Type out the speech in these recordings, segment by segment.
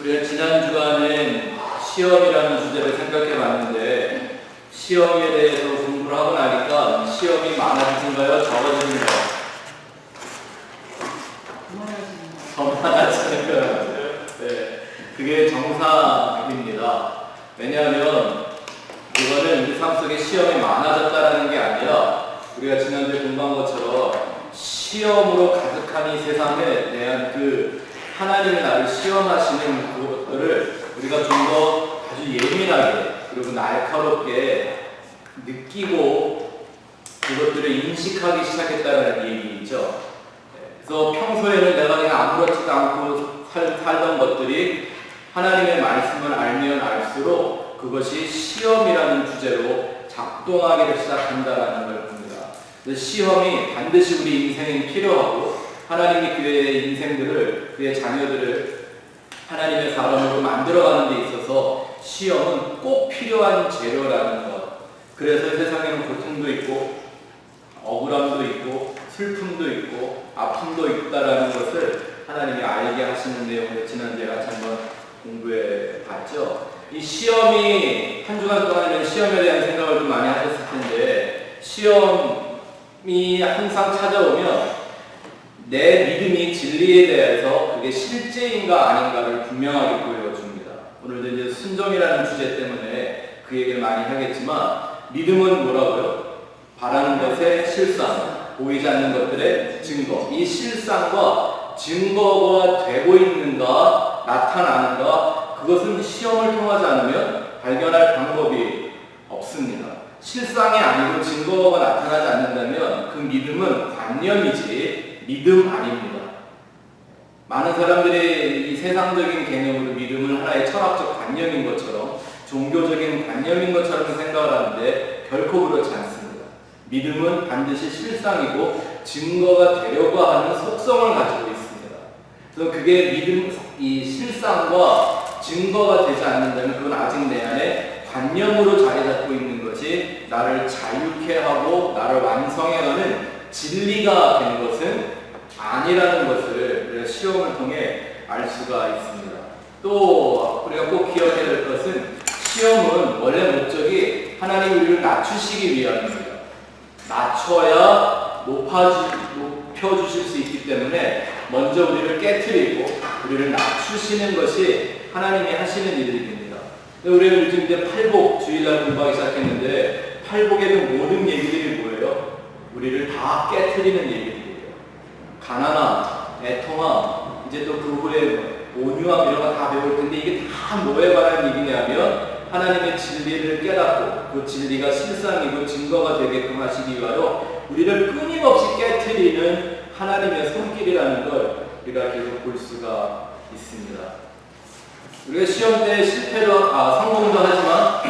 우리가 지난 주간엔 시험이라는 주제를 생각해 봤는데 시험에 대해서 공부를 하고 나니까 시험이 많아지는가요? 적어지는가요? 더 많아지는 거예요. 네, 그게 정상입니다. 왜냐하면 그거는 우리 삶 속에 시험이 많아졌다는 게 아니라 우리가 지난주에 공부한 것처럼 시험으로 가득한 이 세상에 대한 그 하나님이 나를 시험하시는 그것들을 우리가 좀 더 아주 예민하게 그리고 날카롭게 느끼고 그것들을 인식하기 시작했다는 얘기죠. 그래서 평소에는 내가 그냥 아무렇지도 않고 살던 것들이 하나님의 말씀을 알면 알수록 그것이 시험이라는 주제로 작동하기를 시작한다는 걸 봅니다. 시험이 반드시 우리 인생에 필요하고 하나님이 그의 인생들을, 그의 자녀들을 하나님의 사람으로 만들어가는 데 있어서 시험은 꼭 필요한 재료라는 것. 그래서 세상에는 고통도 있고 억울함도 있고 슬픔도 있고 아픔도 있다라는 것을 하나님이 알게 하시는 내용을 지난주에 같이 한번 공부해 봤죠. 이 시험이 한 주간 동안에는 시험에 대한 생각을 좀 많이 하셨을 텐데 시험이 항상 찾아오면 내 믿음이 진리에 대해서 그게 실제인가 아닌가를 분명하게 보여줍니다. 오늘도 이제 순종이라는 주제 때문에 그 얘기를 많이 하겠지만 믿음은 뭐라고요? 바라는 것의 실상, 보이지 않는 것들의 증거. 이 실상과 증거가 되고 있는가, 나타나는가, 그것은 시험을 통하지 않으면 발견할 방법이 없습니다. 실상이 아니고 증거가 나타나지 않는다면 그 믿음은 관념이지 믿음 아닙니다. 많은 사람들이 이 세상적인 개념으로 믿음을 하나의 철학적 관념인 것처럼 종교적인 관념인 것처럼 생각을 하는데 결코 그렇지 않습니다. 믿음은 반드시 실상이고 증거가 되려고 하는 속성을 가지고 있습니다. 그래서 그게 믿음, 이 실상과 증거가 되지 않는다면 그건 아직 내 안에 관념으로 자리 잡고 있는 것이 나를 자유케 하고 나를 완성해가는 진리가 된 것은 아니라는 것을 우리가 시험을 통해 알 수가 있습니다. 또 우리가 꼭 기억해야 될 것은 시험은 원래 목적이 하나님이 우리를 낮추시기 위함입니다. 낮춰야 높여주실 수 있기 때문에 먼저 우리를 깨트리고 우리를 낮추시는 것이 하나님이 하시는 일입니다. 우리가 요즘 이제 팔복 주일날 공부하기 시작했는데 팔복에는 모든 얘기들이 뭐예요? 우리를 다 깨트리는 얘기들이에요. 가난함, 애통함, 이제 또 그 후에 온유함 이런 거 다 배울 텐데 이게 다 뭐에 관한 얘기냐면 하나님의 진리를 깨닫고 그 진리가 실상이고 증거가 되게끔 하시기 위하여 우리를 끊임없이 깨트리는 하나님의 손길이라는 걸 우리가 계속 볼 수가 있습니다. 우리가 시험 때 성공도 하지만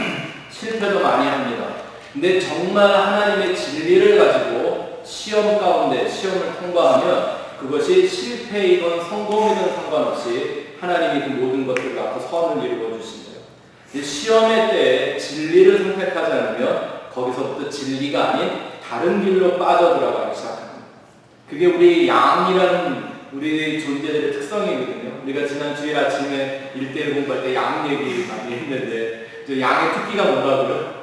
실패도 많이 합니다. 근데 정말 하나님의 진리를 가지고 시험 가운데 시험을 통과하면 그것이 실패이건 성공이든 상관없이 하나님이 그 모든 것들 갖고 선을 이루어 주신대요. 시험의 때에 진리를 선택하지 않으면 거기서부터 진리가 아닌 다른 길로 빠져들어가기 시작합니다. 그게 우리 양이라는 우리 존재들의 특성이거든요. 우리가 지난 주일 아침에 1대1 공부할 때 양 얘기 많이 했는데 양의 특기가 뭐라고요?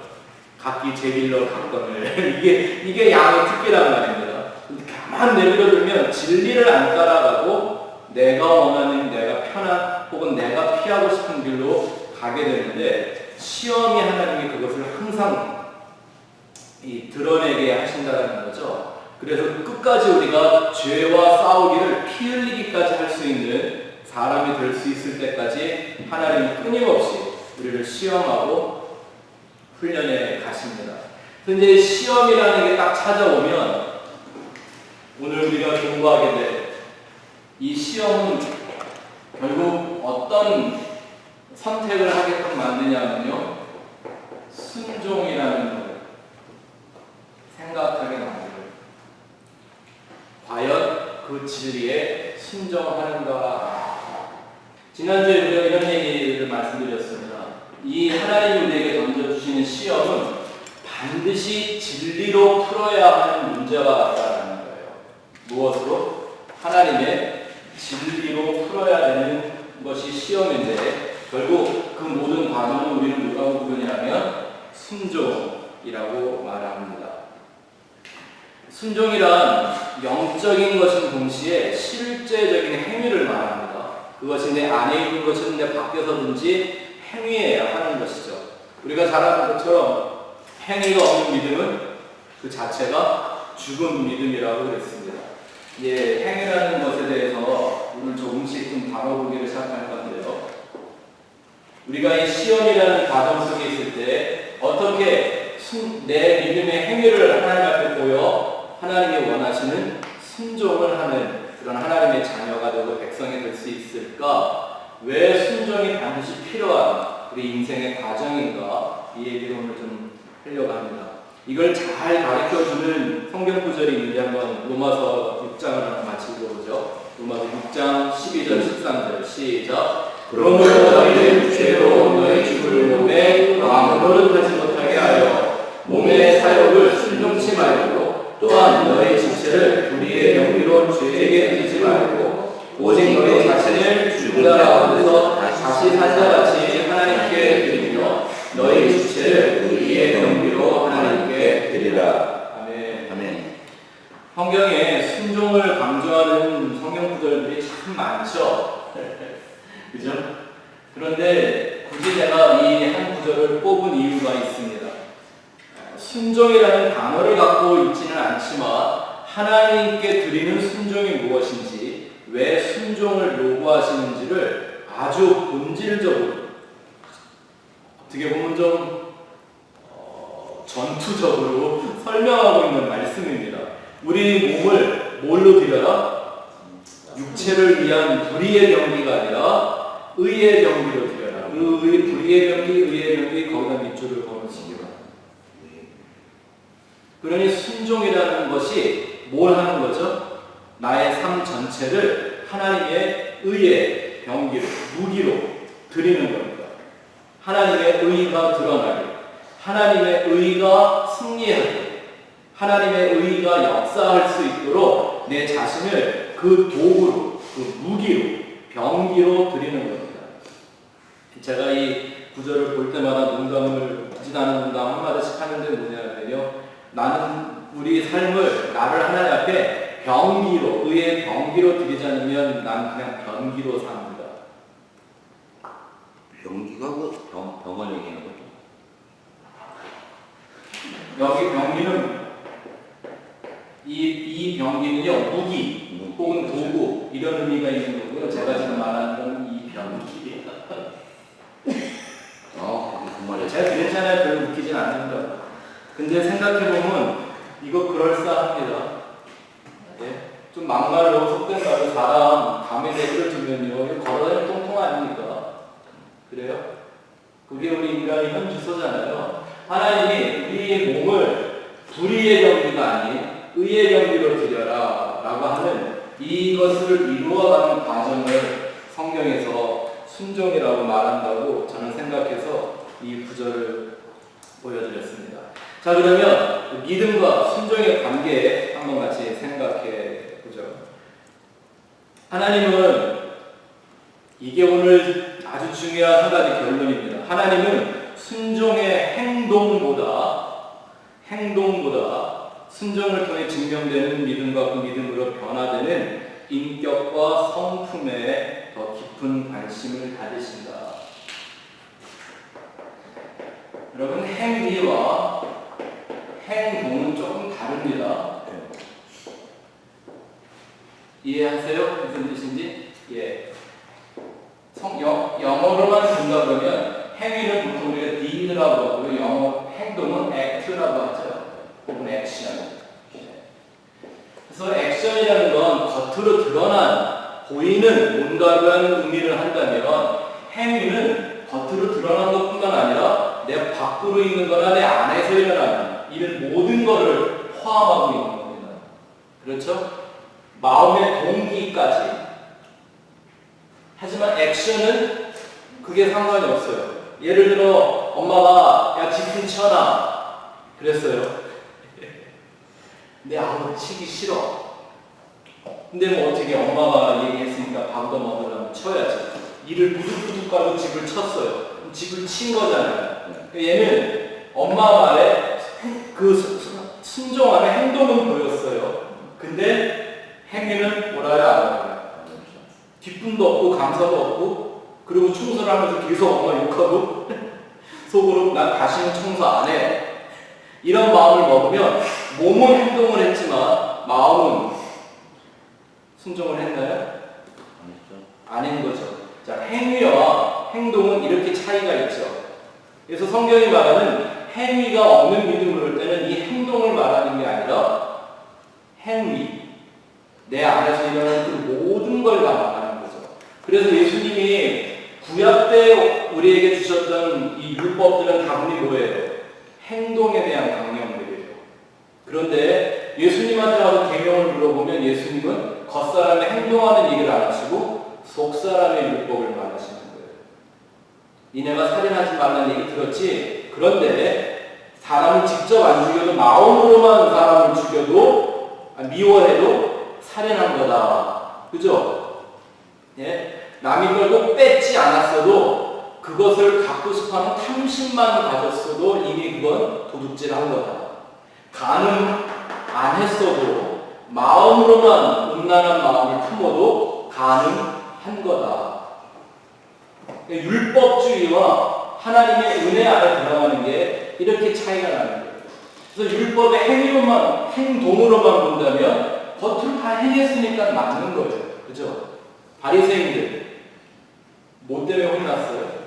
각기 제 길로 갔거늘. 이게 양의 특기란 말입니다. 가만 내버려두면 진리를 안 따라가고 내가 원하는 내가 편한 혹은 내가 피하고 싶은 길로 가게 되는데 시험이 하나님이 그것을 항상 드러내게 하신다는 거죠. 그래서 끝까지 우리가 죄와 싸우기를 피 흘리기까지 할 수 있는 사람이 될 수 있을 때까지 하나님이 끊임없이 우리를 시험하고 훈련해 가십니다. 그런데 이제 시험이라는 게 딱 찾아오면 오늘 우리가 공부하게 될 이 시험은 결국 어떤 선택을 하게끔 만드냐면요, 순종이라는 걸 생각하게 만들어요. 과연 그 진리에 순종하는가? 지난주에 우리가 이런 얘기를 말씀드렸습니다. 이 하나님이 우리에게 던져주시는 시험은 반드시 진리로 풀어야 하는 문제가 있다는 거예요. 무엇으로? 하나님의 진리로 풀어야 되는 것이 시험인데 결국 그 모든 과정을 우리는 뭐라고 부르냐면 순종이라고 말합니다. 순종이란 영적인 것은 동시에 실제적인 행위를 말합니다. 그것이 내 안에 있는 것은 내 밖에서든지 행위해야 하는 것이죠. 우리가 잘 아는 것처럼 행위가 없는 믿음은 그 자체가 죽은 믿음이라고 그랬습니다. 행위라는 것에 대해서 오늘 조금씩 좀 다뤄보기를 시작할 건데요. 우리가 이 시험이라는 과정 속에 있을 때 어떻게 내 믿음의 행위를 하나님 앞에 보여 하나님이 원하시는 순종을 하는 그런 하나님의 자녀가 되고 백성이 될 수 있을까? 왜 순종이 반드시 필요한 우리 인생의 과정인가? 이 얘기를 오늘 좀 하려고 합니다. 이걸 잘 가르쳐주는 성경 구절이 있는데 한번 로마서 6장을 한번 같이 읽어보죠. 로마서 6장 12절 13절 시작. 그러므로 너희는 죄로 너희 죽을 몸에 아무 노릇하지 못하게 하여 몸의 사욕을 순종치 말고 또한 너희 지체를 불의의 경비로 죄에게 드리지 말고 오직 너희 자신을 죽은 자 가운데서 다시 산 자같이 하나님께 드리며 너희 지체를 의의 경비로 하나님께 드리라. 아멘. 아멘. 성경에 순종을 강조하는 성경 구절들이 참 많죠. 그죠? 그런데 굳이 내가 이 한 구절을 뽑은 이유가 있습니다. 순종이라는 단어를 갖고 있지는 않지만 하나님께 드리는 순종이 무엇인지, 왜 순종을 요구하시는지를 아주 본질적으로, 어떻게 보면 좀 전투적으로 설명하고 있는 말씀입니다. 우리 몸을 뭘로 드려라? 육체를 위한 불의의 경기가 아니라 의의 경기로 드려라. 그 불의의 경기, 의의 경기, 거기다 밑줄을 걸어줍니다. 그러니 순종이라는 것이 뭘 하는 거죠? 나의 삶 전체를 하나님의 의의 경기로, 무기로 드리는 겁니다. 하나님의 의가 드러나게, 하나님의 의가 승리하게, 하나님의 의가 역사할 수 있도록 내 자신을 그 도구로, 그 무기로, 병기로 드리는 겁니다. 제가 이 구절을 볼 때마다 농담을, 지나는 농담 한마디씩 하는데 뭐냐면요, 나는 우리 삶을, 나를 하나님 앞에 병기로, 의의 병기로 드리지 않으면 난 그냥 병기로 삽니다. 병기가 그 병원 얘기하는 거죠? 여기 병기는 이 병기는요, 무기 혹은 도구 이런 의미가 있는 거고요. 제가 지금 말하는 건 이 병기. 정말 제가 괜찮아요. 별로 웃기진 않는다. 근데 생각해보면 이거 그럴싸합니다. 예? 좀 막말로 속된 말로 사람 감에 대기를 두면요, 걸어다니는 똥통 아닙니까? 그래요? 그게 우리 인간의 현 주소잖아요. 하나님이 우리의 몸을 불의의 경기가 아닌 의의 경기로 드려라 라고 하는 이것을 이루어가는 과정을 성경에서 순종이라고 말한다고 저는 생각해서 이 구절을 보여드렸습니다. 자, 그러면 믿음과 순종의 관계 한번 같이 생각해 보죠. 하나님은, 이게 오늘 아주 중요한 한 가지 결론입니다. 하나님은 순종의 행동보다 순종을 통해 증명되는 믿음과 그 믿음으로 변화되는 인격과 성품에 더 깊은 관심을 가지신다. 여러분, 행위와 행동은 조금 다릅니다. 이해하세요? 무슨 뜻인지? 예. 영어로만 본다 그러면 행위는 보통 우리가 deed라고 하고요. 영어 행동은 act라고 하죠. 혹은 action. 그래서 action이라는 건 겉으로 드러난, 보이는 뭔가라는 의미를 한다면, 행위는 겉으로 드러난 것뿐만 아니라 내 밖으로 있는 거나 내 안에서 일어나는 이런 모든 것을 포함하고 있는 겁니다. 그렇죠? 마음의 동기까지. 하지만 액션은 그게 상관이 없어요. 예를 들어 엄마가 야 집 좀 치워라 그랬어요. 근데 치기 싫어. 근데 뭐 어떻게, 엄마가 얘기했으니까 밥도 먹으려면 쳐야지. 이를 부득부득 가고 집을 쳤어요. 집을 친 거잖아요. 얘는 엄마 말에 순종하는 행동은 보였어요. 근데 행위는 뭐라요? 안 하요. 기쁨도 없고 감사도 없고, 그리고 청소를 하면서 계속 엄마 욕하고 속으로 난 다시는 청소 안 해. 이런 마음을 먹으면 몸은 행동을 했지만 마음은 순종을 했나요? 아닌 거죠. 자, 행위와 행동은 이렇게 차이가 있죠. 그래서 성경이 말하는 행위가 없는 믿음을 볼 때는 이 행동을 말하는 게 아니라 행위, 내 안에서 일어나는 그 모든 걸 다 말하는 거죠. 그래서 예수님이 구약 때 우리에게 주셨던 이 율법들은 다분히 뭐예요? 행동에 대한 강령들이에요. 그런데 예수님한테 와서 계명을 물어보면 예수님은 겉사람의 행동하는 얘기를 안 하시고 속사람의 율법을 말하시는 거예요. 니네가 살인하지 말라는 얘기 들었지? 그런데 사람을 직접 안 죽여도 마음으로만 사람을 죽여도 미워해도 살인한 거다. 그죠? 예? 남이 걸 꼭 뺏지 않았어도 그것을 갖고 싶어하는 탐심만 가졌어도 이미 그건 도둑질한 거다. 가늠 안 했어도 마음으로만 음란한 마음을 품어도 가늠한 거다. 율법주의와 하나님의 은혜 안에 들어가는 게 이렇게 차이가 나는 거예요. 그래서 율법의 행위로만, 행동으로만 본다면 겉으로 다 행했으니까 맞는 거예요. 그죠? 바리새인들 뭐 때문에 혼났어요?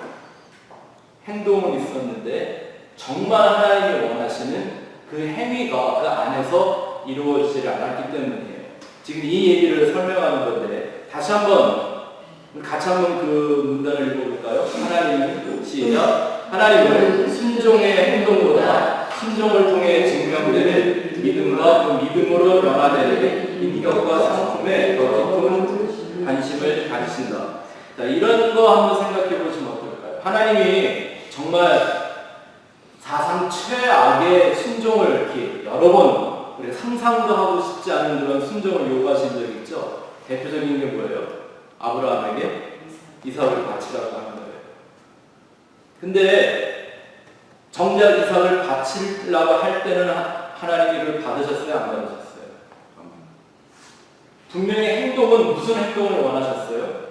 행동은 있었는데 정말 하나님이 원하시는 그 행위가 그 안에서 이루어지지 않았기 때문이에요. 지금 이 얘기를 설명하는 건데 다시 한번 같이 한번 그 문단을 읽어볼까요? 하나님은 시작. 하나님은 순종의 행동보다 순종을 통해 증명되는 믿음과 그 믿음으로 변화되는 인격과 성품에 더 깊은 관심을 가지신다. 자, 이런 거 한번 생각해 보시면 어떨까요? 하나님이 정말 사상 최악의 순종을 이렇게 여러 번 우리가 상상도 하고 싶지 않은 그런 순종을 요구하신 적 있죠? 대표적인 게 뭐예요? 아브라함에게 이삭을 바치라고 하는 거예요. 근데 정작 이삭을 바치려고 할 때는 하나님이 이걸 받으셨어요? 안 받으셨어요? 분명히 행동은 무슨 행동을 원하셨어요?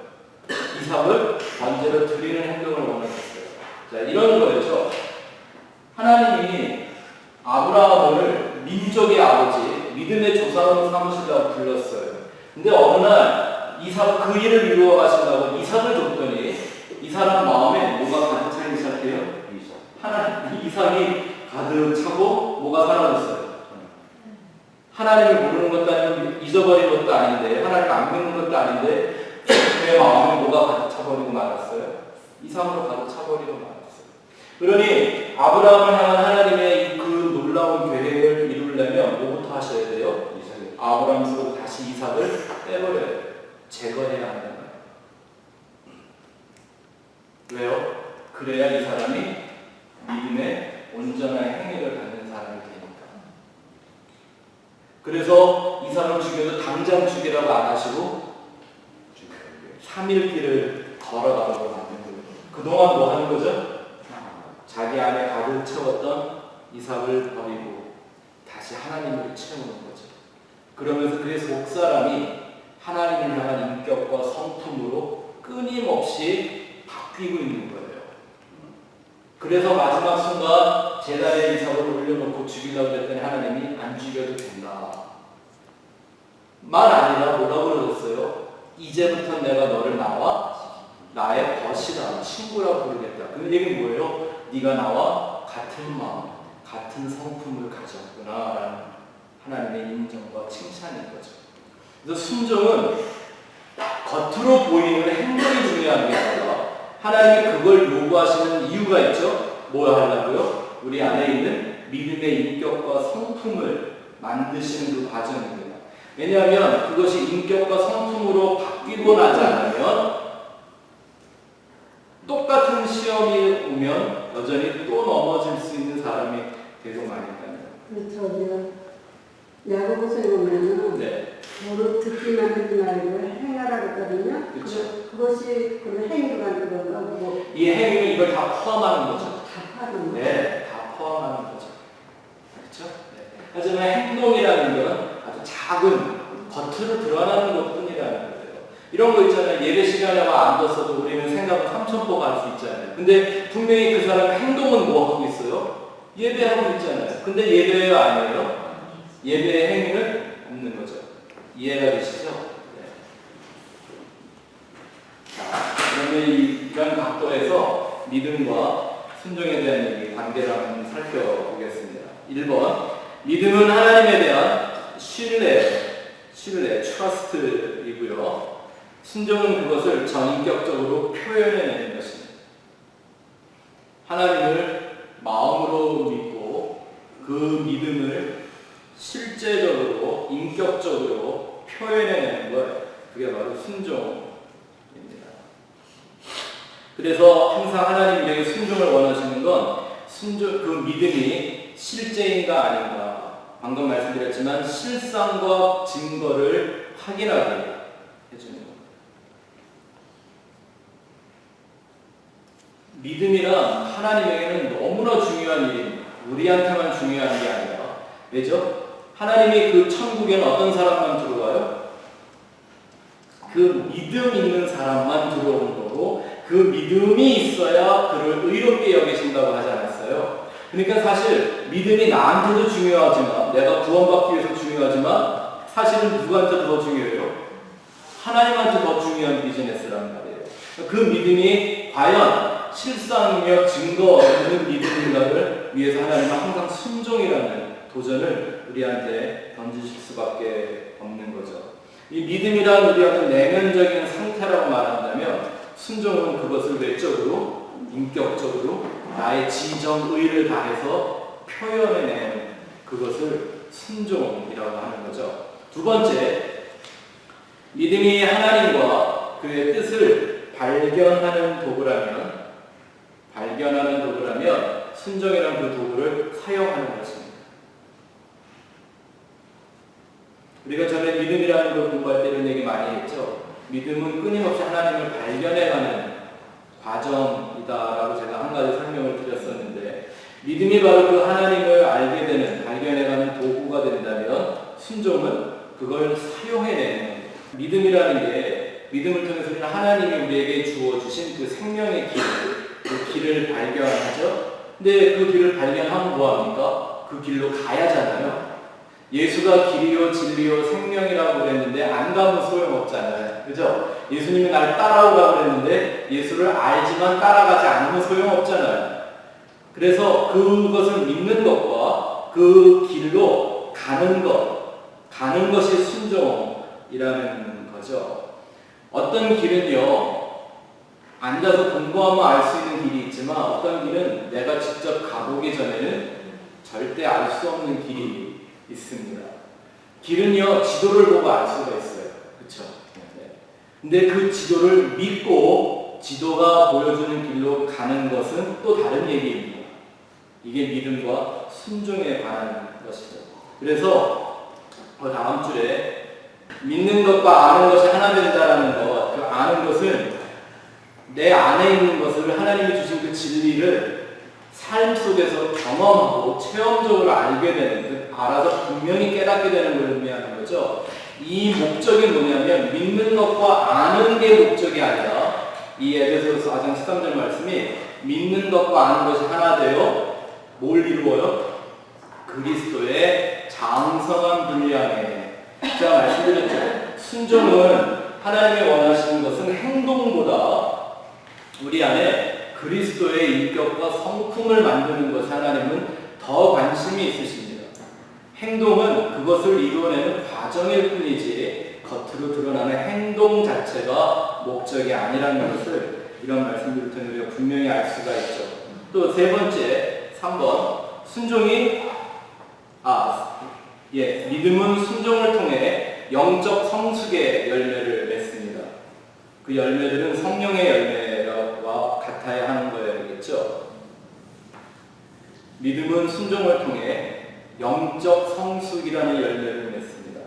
이삭을 번제로 드리는 행동을 원하셨어요. 자, 이런 거였죠. 하나님이 아브라함을 민족의 아버지, 믿음의 조상으로 삼으시려고 불렀어요. 근데 어느 날 이삭 그 일을 이루어 가신다고 이삭을 줬더니 이 사람 마음에 뭐가 가득 차기 시작해요? 하나님, 이삭이 가득 차고 뭐가 사라졌어요? 하나님을 모르는 것도 아니고 잊어버린 것도 아닌데 하나님을 안 믿는 것도 아닌데 내 마음에 뭐가 가득 차버리고 말았어요? 이삭으로 가득 차버리고 말았어요. 그러니 아브라함을 향한 하나님의 그 놀라운 계획을 이루려면 뭐부터 하셔야 돼요? 아브라함으로 다시 이삭을 빼버려요. 제거해야 한다는 거예요. 왜요? 그래야 이 사람이 믿음의 온전한 행위를 갖는 사람이 되니까. 그래서 이삭을 죽여도 당장 죽이라고 안 하시고 3일 길을 걸어가라고 만든 거예요. 그동안 뭐 하는 거죠? 자기 안에 가득 채웠던 이삭을 버리고 다시 하나님을 채우는 거죠. 그러면서 그의 속사람이 하나님을 향한 인격과 성품으로 끊임없이 바뀌고 있는 거예요. 그래서 마지막 순간 제단에 이삭을 올려놓고 죽이려고 했더니 하나님이 안 죽여도 된다. 말 아니라 뭐라고 그러셨어요? 이제부터 내가 너를 나와 나의 벗이다, 친구라고 부르겠다. 그 얘기는 뭐예요? 네가 나와 같은 마음, 같은 성품을 가졌구나 라는 하나님의 인정과 칭찬인 거죠. 그래서 순종은 겉으로 보이는 행동이 중요한 게 아니라 하나님이 그걸 요구하시는 이유가 있죠. 뭐 하려고요? 우리 안에 있는 믿음의 인격과 성품을 만드시는 그 과정입니다. 왜냐하면 그것이 인격과 성품으로 바뀌고 나지 않으면 똑같은 시험이 오면 여전히 또 넘어질 수 있는 사람이 계속 많이 있다는 거예요. 그렇죠. 야고보서에 보면은 네. 모르 듣기만 듣지 말고 행하라 그랬거든요. 그쵸. 그것이 그 행위로 만든 건가 뭐. 이 행위는 이걸 다 포함하는 거죠. 다 파는 거. 네, 다 포함하는 거죠. 그렇죠? 네. 하지만 행동이라는 건 아주 작은 겉으로 드러나는 것뿐이라는 거예요. 이런 거 있잖아요. 예배 시간에 와 앉았어도 우리는 생각은 삼천포가 할 수 있잖아요. 근데 분명히 그 사람 행동은 뭐 하고 있어요? 예배하고 있잖아요. 근데 예배예요, 아니에요? 예배의 행위는 없는 거죠. 이해가 되시죠? 네. 자, 그러면 이런 각도에서 믿음과 순종에 대한 얘기, 관계를 한번 살펴보겠습니다. 1번, 믿음은 하나님에 대한 신뢰, trust이고요. 순종은 그것을 전인격적으로 표현해내는 것입니다. 하나님을 마음으로 믿고 그 믿음을 실제적으로, 인격적으로 표현해내는 것, 그게 바로 순종입니다. 그래서 항상 하나님 우리에게 순종을 원하시는 건 그 믿음이 실제인가 아닌가, 방금 말씀드렸지만 실상과 증거를 확인하게 해주는 겁니다. 믿음이란 하나님에게는 너무나 중요한 일입니다. 우리한테만 중요한 게 아니라, 왜죠? 하나님이 그 천국에는 어떤 사람만 들어와요? 그 믿음 있는 사람만 들어오는 거고, 그 믿음이 있어야 그를 의롭게 여기신다고 하지 않았어요? 그러니까 사실 믿음이 나한테도 중요하지만, 내가 구원받기 위해서 중요하지만, 사실은 누구한테 더 중요해요? 하나님한테 더 중요한 비즈니스란 말이에요. 그 믿음이 과연 실상이며 증거 있는 믿음인가를 위해서 하나님은 항상 순종이라는 도전을 우리한테 던지실 수밖에 없는 거죠. 이 믿음이란 우리 어떤 내면적인 상태라고 말한다면, 순종은 그것을 외적으로, 인격적으로 나의 지정의를 다해서 표현해내는 그것을 순종이라고 하는 거죠. 두 번째, 믿음이 하나님과 그의 뜻을 발견하는 도구라면 순종이라는 그 도구를 사용하는 것입니다. 우리가 전에 믿음이라는 걸 공부할 때 이런 얘기 많이 했죠. 믿음은 끊임없이 하나님을 발견해가는 과정이다라고 제가 한 가지 설명을 드렸었는데, 믿음이 바로 그 하나님을 알게 되는, 발견해가는 도구가 된다면 순종은 그걸 사용해내는 겁니다. 믿음이라는 게, 믿음을 통해서 우리는 하나님이 우리에게 주어주신 그 생명의 길, 그 길을 발견하죠. 근데 그 길을 발견하면 뭐합니까? 그 길로 가야잖아요. 예수가 길이요 진리요 생명이라고 그랬는데 안 가면 소용없잖아요. 그죠? 예수님이 나를 따라오라고 그랬는데 예수를 알지만 따라가지 않으면 소용없잖아요. 그래서 그것을 믿는 것과 그 길로 가는 것이 순종이라는 거죠. 어떤 길은요, 앉아서 공부하면 알 수 있는 길이 있지만 어떤 길은 내가 직접 가보기 전에는 절대 알 수 없는 길이 있습니다. 길은요, 지도를 보고 알 수가 있어요. 그쵸? 네. 근데 그 지도를 믿고 지도가 보여주는 길로 가는 것은 또 다른 얘기입니다. 이게 믿음과 순종에 관한 것이죠. 그래서 다음 줄에 믿는 것과 아는 것이 하나 된다라는 것, 그 아는 것은 내 안에 있는 것을 하나님이 주신 그 진리를 삶 속에서 경험하고 체험적으로 알게 되는, 알아서 분명히 깨닫게 되는 걸 의미하는 거죠. 이 목적이 뭐냐면 믿는 것과 아는 게 목적이 아니라, 이 에베소서 4장 13절 말씀이 믿는 것과 아는 것이 하나 되어 뭘 이루어요? 그리스도의 장성한 분량에. 제가 말씀드렸죠. 순종은 하나님이 원하시는 것은 행동보다 우리 안에 그리스도의 인격과 성품을 만드는 것에 하나님은 더 관심이 있으십니다. 행동은 그것을 이루어내는 과정일 뿐이지 겉으로 드러나는 행동 자체가 목적이 아니라는 것을 이런 말씀들을 통해 우리가 분명히 알 수가 있죠. 또 세 번째, 3번, 믿음은 순종을 통해 영적 성숙의 열매를 맺습니다. 그 열매들은 성령의 열매와 같아야 하는 거야겠죠. 믿음은 순종을 통해 영적 성숙이라는 열매를 맺습니다.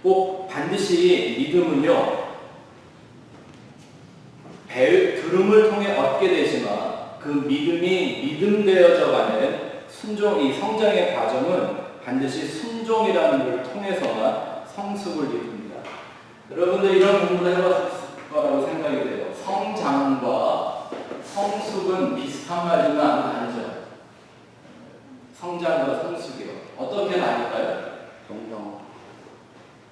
꼭 반드시 믿음은요, 들음을 통해 얻게 되지만 그 믿음이 믿음되어져 가는 이 성장의 과정은 반드시 순종이라는 걸 통해서만 성숙을 이룹니다. 여러분들 이런 공부를 해봤을 거라고 생각이 돼요. 성장과 성숙은 비슷한 말이지만 아주 다르죠. 성장과 성숙이요. 어떻게 다를까요? 성장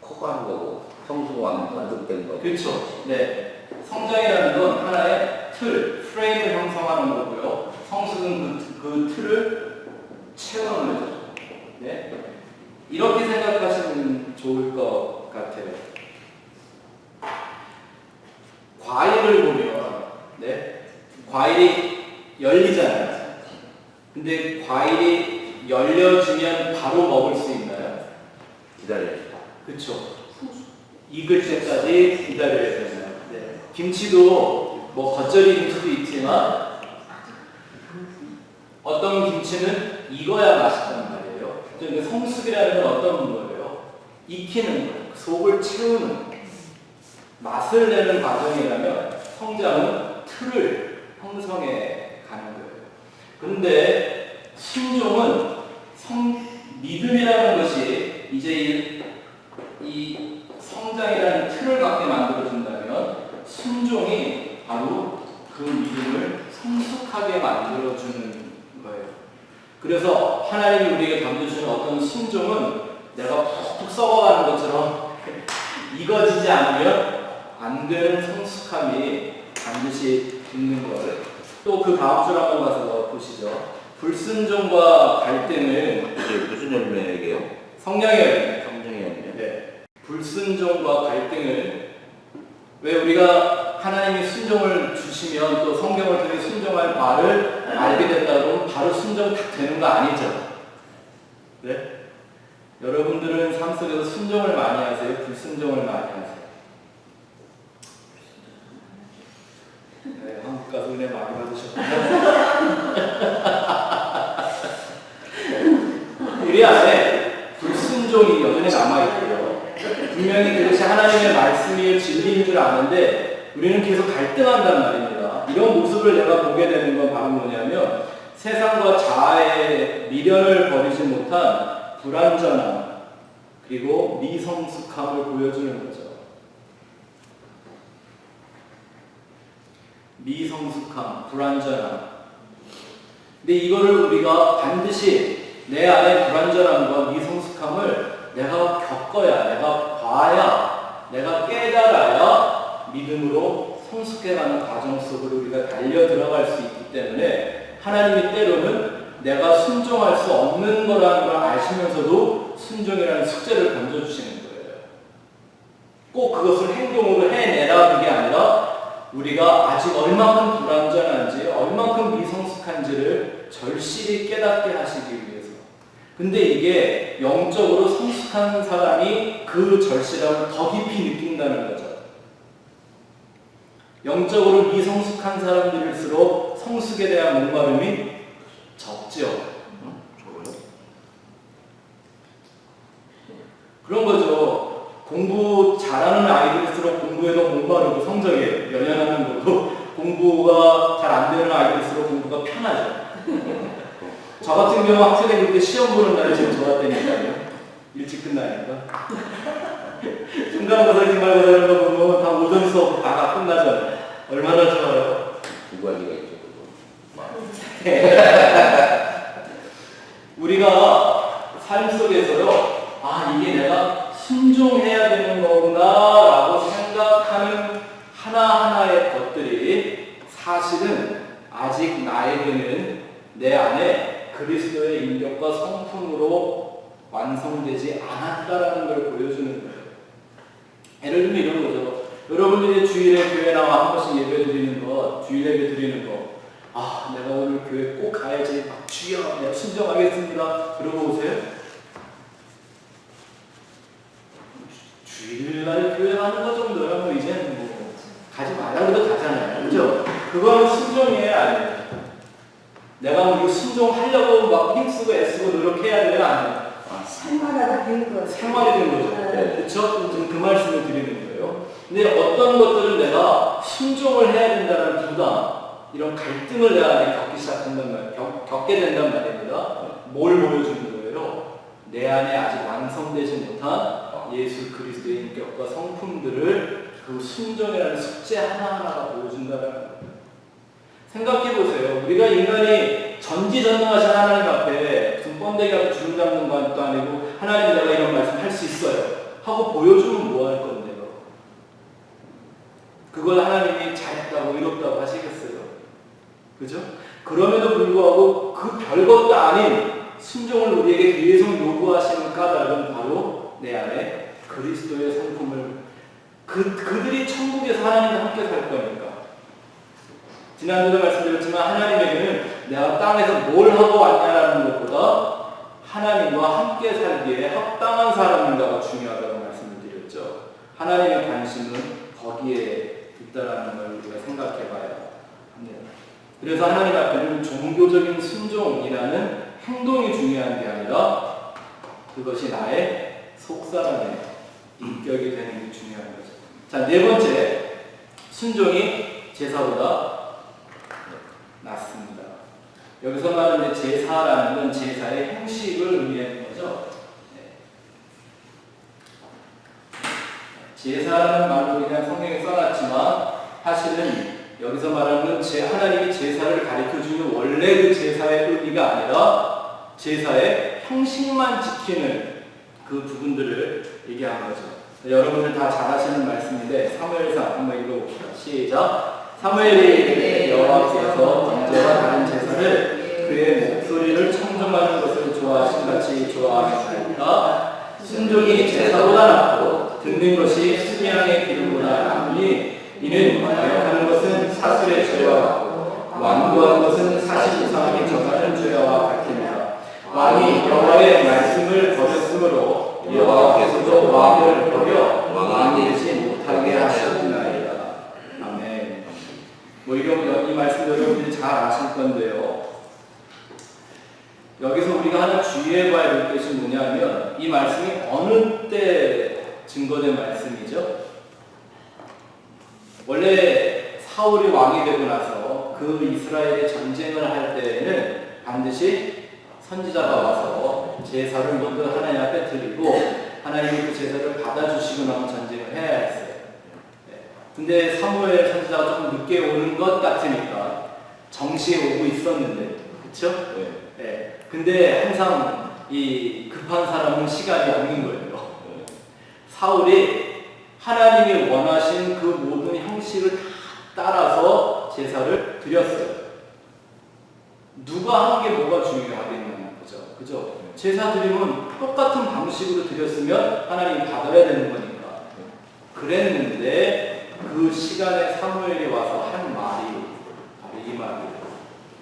커가는 거고 성수가 완성되는 거고. 그렇죠. 네. 성장이라는 건 하나의 프레임을 형성하는 거고요. 성숙은 그 틀을 채우는 거죠. 네. 이렇게 생각하시면 좋을 것 같아요. 과일을 보면, 네. 과일이 열리잖아요. 근데 과일이 열려지면 바로 먹을 수 있나요? 기다려요. 그렇죠. 익을 때까지 기다려야 되잖아요. 네. 김치도 뭐 겉절이 김치도 있지만 어떤 김치는 익어야 맛있단 말이에요. 근데 성숙이라는 건 어떤 거예요? 익히는 거예요. 속을 채우는 거예요. 맛을 내는 과정이라면 성장은 틀을 형성해 가는 거예요. 그런데 순종은 믿음이라는 것이 이제 이 성장이라는 틀을 갖게 만들어준다면 순종이 바로 그 믿음을 성숙하게 만들어주는 거예요. 그래서 하나님이 우리에게 던져주는 어떤 순종은 내가 푹푹 썩어가는 것처럼 익어지지 않으면 안 되는 성숙함이 반드시 있는 거예요. 또 그 다음 줄 한번 가서 보시죠. 불순종과 갈등을 이게 무슨 열매예요? 성령의 열매. 성장의 열매. 네. 불순종과 갈등을 왜 우리가 하나님이 순종을 주시면 또 성경을 통해 순종할 바를 알게 된다고 바로 순종 딱 되는 거 아니죠? 네? 여러분들은 삶 속에서 순종을 많이 하세요? 불순종을 많이 하세요? 네, 한국 가서 은혜 많이 받으셨군요. 우리 안에 불순종이 여전히 남아있고요. 분명히 그것이 하나님의 말씀이 진리인 줄 아는데 우리는 계속 갈등한단 말입니다. 이런 모습을 내가 보게 되는 건 바로 뭐냐면 세상과 자아의 미련을 버리지 못한 불완전함 그리고 미성숙함을 보여주는 거죠. 미성숙함, 불완전함. 근데 이거를 우리가 반드시 내 안에 불완전함과 미성숙함을 내가 겪어야, 내가 봐야, 내가 깨달아야 믿음으로 성숙해가는 과정 속으로 우리가 달려 들어갈 수 있기 때문에 하나님이 때로는 내가 순종할 수 없는 거라는 걸 아시면서도 순종이라는 숙제를 던져주시는 거예요. 꼭 그것을 행동으로 해내라 그게 아니라 우리가 아직 얼마큼 불완전한지, 얼마큼 미성숙한지를 절실히 깨닫게 하시기 위해서. 근데 이게 영적으로 성숙한 사람이 그 절실함을 더 깊이 느낀다는 거죠. 영적으로 미성숙한 사람들일수록 성숙에 대한 목마름이 적죠. 그런 거죠. 공부 잘하는 아이들일수록 공부에도 목마르고 성적에 연연하는 거고 공부가 잘 안 되는 아이들일수록 공부가 편하죠. 저 같은 경우 학생회 그때 시험 보는 날이 제일 좋았다니까요. 일찍 끝나니까. 중간고사, 기말고사 이런 거 보면 다 오전 수업 다 끝나잖아요. 얼마나 좋아요. 공부하기가 있죠. 우리가 삶 속에서요, 아, 이게 내가 순종해야 되는 거구나 라고 생각하는 하나하나의 것들이 사실은 아직 나에게는 내 안에 그리스도의 인격과 성품으로 완성되지 않았다라는 걸 보여주는 거예요. 예를 들면 이런 거죠. 여러분들이 주일에 교회 나와 한 번씩 예배 드리는 거, 주일 예배 드리는 거, 아, 내가 오늘 교회 꼭 가야지. 주여, 내가 순종하겠습니다. 그러고 오세요? 주일날 교회 가는 거 정도야 뭐 이제는 뭐 가지 말라고 가잖아요. 그죠? 그거는 순종이에요, 아니에요? 내가 뭐 이거 순종하려고 막 힘쓰고 애쓰고 노력해야 돼요, 아니에요? 생활하다 된 거. 생활이 된 거죠. 네. 그렇죠? 지금 그 말씀을 드리는 거예요. 근데 어떤 것들은 내가 순종을 해야 된다는 부담, 이런 갈등을 내가 안에 겪기 시작한단 말이에요. 겪게 된단 말입니다. 뭘 보여주는 거예요? 내 안에 아직 완성되지 못한 예수 그리스도의 인격과 성품들을 그 순종이라는 숙제 하나하나가 보여준다는 거예요. 생각해 보세요. 우리가 인간이 전지전능하신 하나님 앞에 무슨 번데기하고 주름 잡는 것도 아니고 하나님 내가 이런 말씀 할 수 있어요 하고 보여주면 뭐 할 건데요? 그걸 하나님이 잘했다고 의롭다고 하시겠어요? 그죠? 그럼에도 불구하고 그 별것도 아닌 순종을 우리에게 계속 요구하시는 까닭은 바로 내 안에 그리스도의 성품을 그들이 천국에서 하나님과 함께 살 거니까. 지난주도 말씀드렸지만 하나님에게는 내가 땅에서 뭘 하고 왔냐라는 것보다 하나님과 함께 살기에 합당한 사람인가가 중요하다고 말씀을 드렸죠. 하나님의 관심은 거기에 있다라는 걸 우리가 생각해 봐야 합니다. 그래서 하나님 앞에는 종교적인 순종이라는 행동이 중요한 게 아니라 그것이 나의 속사람의 인격이 되는 게 중요한 거죠. 자, 네 번째, 순종이 제사보다 낫습니다. 여기서 말하는 제사라는 건 제사의 형식을 의미하는 거죠. 네. 제사라는 말로 그냥 성경에 써놨지만 사실은 여기서 말하는 건 하나님이 제사를 가르쳐주는 원래 그 제사의 의미가 아니라 제사의 형식만 지키는 그 부분들을 얘기한 거죠. 여러분들 다 잘 아시는 말씀인데 사무엘상 한번 읽어봅시다. 시작. 사무엘이 여호와께서 번제와 다른 제사를 그의 목소리를 청정하는 것을 좋아하신 같이 좋아하시니까 순종이 제사보다 낫고 듣는 것이 수양의 기름보다 나으니 이는 거역하는 것은 사슬의 죄와 같고 완고한 것은 사실 이상하게 정하는 죄와 같습니다. 왕이 여호와의 말씀을 버렸으므로 여호와께서도 왕을 버려 왕이 되지 못하게 하셨나이다. 아멘. 뭐 이런 이 말씀 여러분들이 잘 아실 건데요. 여기서 우리가 하나 주의해 봐야 될 것이 뭐냐면 이 말씀이 어느 때 증거된 말씀이죠? 원래 사울이 왕이 되고 나서 그 이스라엘의 전쟁을 할 때에는 반드시 선지자가 와서 제사를 먼저 하나님 앞에 드리고 하나님이 그 제사를 받아주시고 나면 전쟁을 해야 했어요. 근데 사무엘 선지자가 좀 늦게 오는 것 같으니까 정시에 오고 있었는데, 그쵸? 네. 근데 항상 이 급한 사람은 시간이 없는 거예요. 사울이 하나님이 원하신 그 모든 형식을 다 따라서 제사를 드렸어요. 누가 하는 게 뭐가 중요하겠냐는 거죠. 그죠? 제사 드리면 똑같은 방식으로 드렸으면 하나님이 받아야 되는 거니까. 그랬는데 그 시간에 사무엘이 와서 한 말이 바로 이 말이에요.